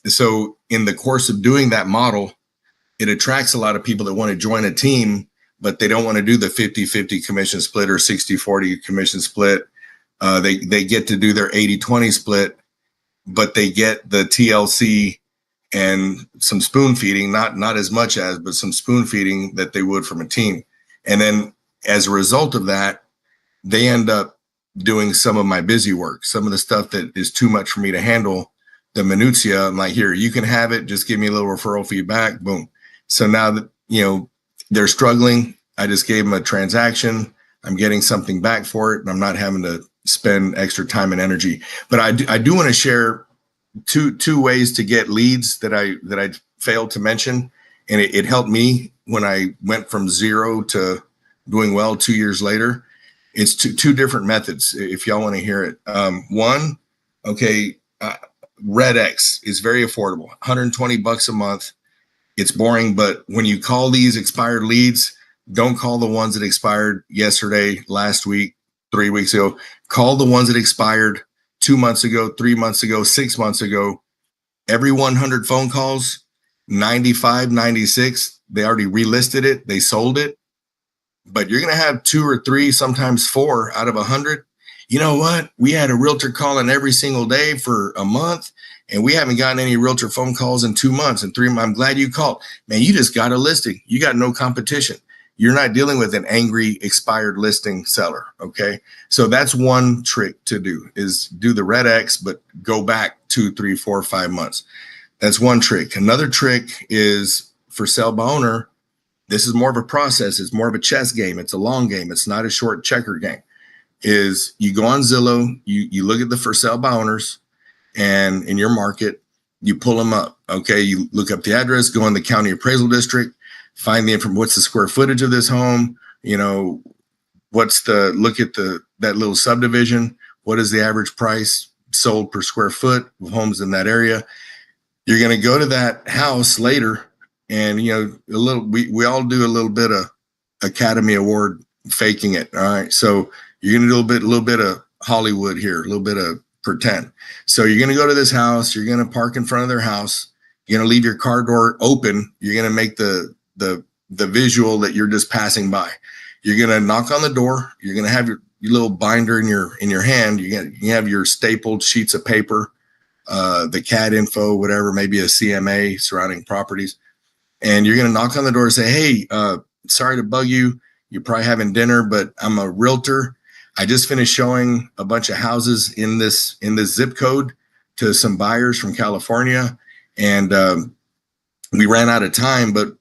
So in the course of doing that model, it attracts a lot of people that want to join a team, but they don't want to do the 50-50 commission split or 60-40 commission split. They get to do their 80-20 split, but they get the TLC and some spoon feeding, not as much as, but some spoon feeding that they would from a team. And then as a result of that, they end up doing some of my busy work, some of the stuff that is too much for me to handle, the minutia. I'm like, here, you can have it. Just give me a little referral feedback. Boom. So now that, they're struggling, I just gave them a transaction. I'm getting something back for it, and I'm not having to spend extra time and energy. But I do want to share two ways to get leads that I failed to mention, and it helped me when I went from zero to doing well 2 years later. It's two different methods, if y'all want to hear it. One, Red X is very affordable, $120 a month. It's boring, but when you call these expired leads, don't call the ones that expired yesterday, last week, 3 weeks ago. Call the ones that expired 2 months ago, 3 months ago, 6 months ago. Every 100 phone calls, 95, 96, they already relisted it, they sold it. But you're going to have 2 or 3, sometimes 4 out of 100. You know what? We had a realtor calling every single day for a month, and we haven't gotten any realtor phone calls in 2 months and 3 months. I'm glad you called. Man, you just got a listing. You got no competition. You're not dealing with an angry expired listing seller. Okay. So that's one trick to do, is do the Red X, but go back 2, 3, 4, 5 months. That's one trick. Another trick is for sell by owner. This is more of a process. It's more of a chess game. It's a long game. It's not a short checker game. Is you go on Zillow, you look at the for sale by owners, and in your market, you pull them up. Okay. You look up the address, go in the county appraisal district, find the information. What's the square footage of this home? Look at that little subdivision. What is the average price sold per square foot of homes in that area? You're going to go to that house later, and we all do a little bit of Academy Award faking it. All right. So you're going to do a little bit of Hollywood here, a little bit of pretend. So you're going to go to this house, you're going to park in front of their house, you're going to leave your car door open, you're going to make the visual that you're just passing by. You're going to knock on the door, you're going to have your little binder in your hand, you have your stapled sheets of paper, the CAD info, whatever, maybe a CMA surrounding properties. And you're going to knock on the door and say, hey, sorry to bug you. You're probably having dinner, but I'm a realtor. I just finished showing a bunch of houses in this zip code to some buyers from California. And we ran out of time, but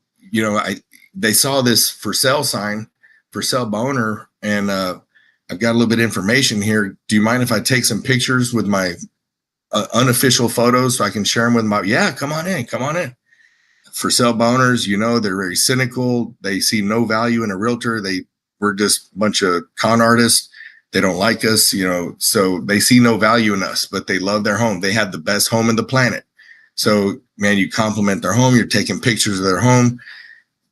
they saw this for sale sign, for sale by owner. And I've got a little bit of information here. Do you mind if I take some pictures with my unofficial photos so I can share them with yeah, come on in. For sale by owners, they're very cynical. They see no value in a realtor. We're just a bunch of con artists. They don't like us, so they see no value in us, but they love their home. They have the best home in the planet. So, man, you compliment their home. You're taking pictures of their home.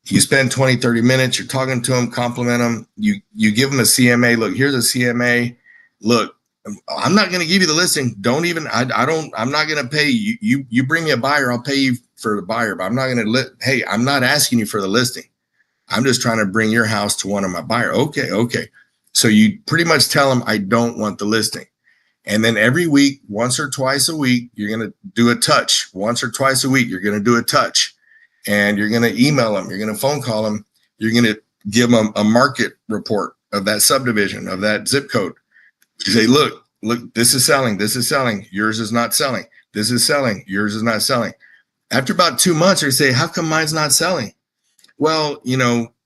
You spend 20, 30 minutes. You're talking to them, compliment them. You give them a CMA. Look, here's a CMA. Look, I'm not going to give you the listing. I'm not going to pay you. You bring me a buyer, I'll pay you for the buyer, but I'm not going to hey, I'm not asking you for the listing. I'm just trying to bring your house to one of my buyers. Okay. So you pretty much tell them, I don't want the listing. And then every week, once or twice a week, you're going to do a touch. Once or twice a week, you're going to do a touch, and you're going to email them. You're going to phone call them. You're going to give them a market report of that subdivision, of that zip code. You say, look, this is selling. This is selling. Yours is not selling. This is selling. Yours is not selling. After about 2 months, you say, how come mine's not selling? Well,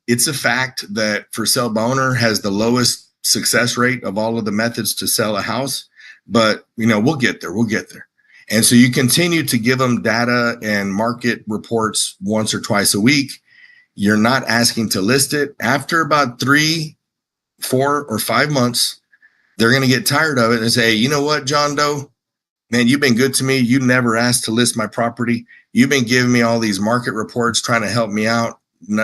it's a fact that for sale by owner has the lowest success rate of all of the methods to sell a house. But, we'll get there. And so you continue to give them data and market reports once or twice a week. You're not asking to list it. After about 3, 4, or 5 months, they're going to get tired of it and say, you know what, John Doe, man, you've been good to me. You never asked to list my property. You've been giving me all these market reports, trying to help me out.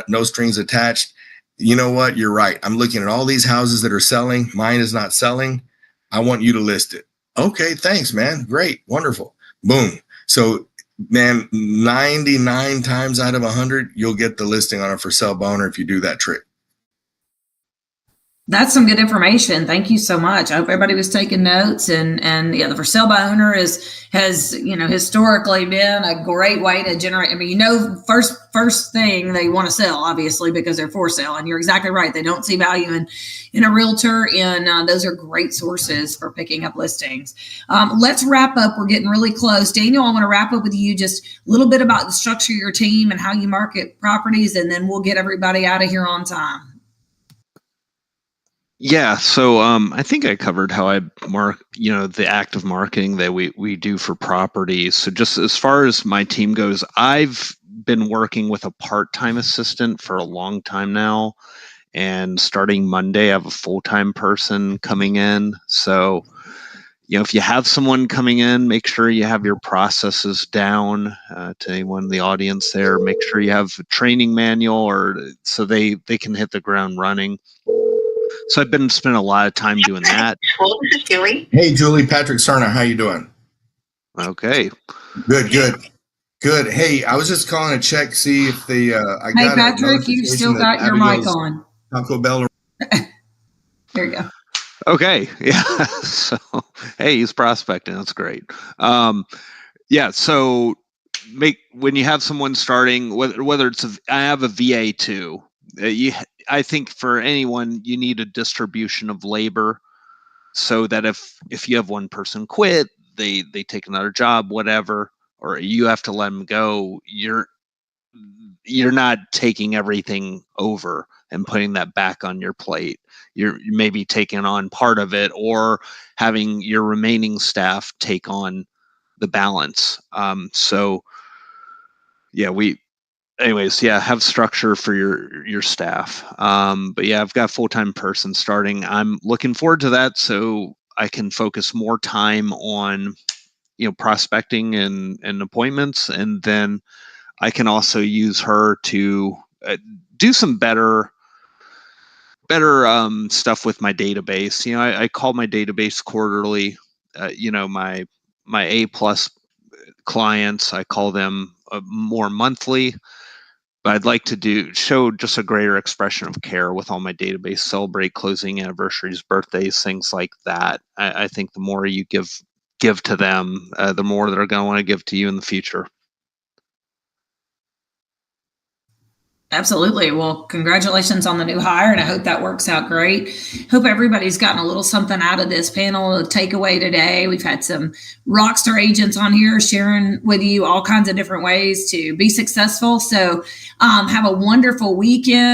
No strings attached. you know what? You're right. I'm looking at all these houses that are selling. Mine is not selling. I want you to list it. Okay, thanks, man. Great. Wonderful. Boom. So, man, 99 times out of 100, you'll get the listing on a for sale by owner if you do that trick. That's some good information. Thank you so much. I hope everybody was taking notes. And yeah, the for sale by owner has historically been a great way to generate. I mean, first thing they want to sell, obviously, because they're for sale. And you're exactly right. They don't see value in a realtor, and those are great sources for picking up listings. Let's wrap up. We're getting really close. Daniel, I want to wrap up with you just a little bit about the structure of your team and how you market properties, and then we'll get everybody out of here on time. Yeah, so I think I covered how I mark, the active marketing that we do for properties. So just as far as my team goes, I've been working with a part-time assistant for a long time now, and starting Monday, I have a full-time person coming in. So, if you have someone coming in, make sure you have your processes down. To anyone in the audience there, make sure you have a training manual, so they can hit the ground running. So I've been spending a lot of time doing that. Hello, this is Julie. Hey, Julie. Patrick Sarna. How you doing? Okay. Good. Hey, I was just calling to check, see if the Hey, Patrick, you've still got your mic on. Taco Bell. There you go. Okay. Yeah. So, hey, he's prospecting. That's great. Yeah. So when you have someone starting, whether it's I have a VA too. I think for anyone, you need a distribution of labor, so that if you have one person quit, they take another job, whatever, or you have to let them go, you're not taking everything over and putting that back on your plate. You're maybe taking on part of it, or having your remaining staff take on the balance. So yeah, have structure for your staff. But yeah, I've got a full-time person starting. I'm looking forward to that, so I can focus more time on prospecting and appointments, and then I can also use her to do some better stuff with my database. I call my database quarterly. My A+ clients, I call them more monthly. But I'd like to show just a greater expression of care with all my database, celebrate closing anniversaries, birthdays, things like that. I think the more you give to them, the more they're going to want to give to you in the future. Absolutely. Well, congratulations on the new hire, and I hope that works out great. Hope everybody's gotten a little something out of this panel to take away today. We've had some rockstar agents on here sharing with you all kinds of different ways to be successful. So have a wonderful weekend.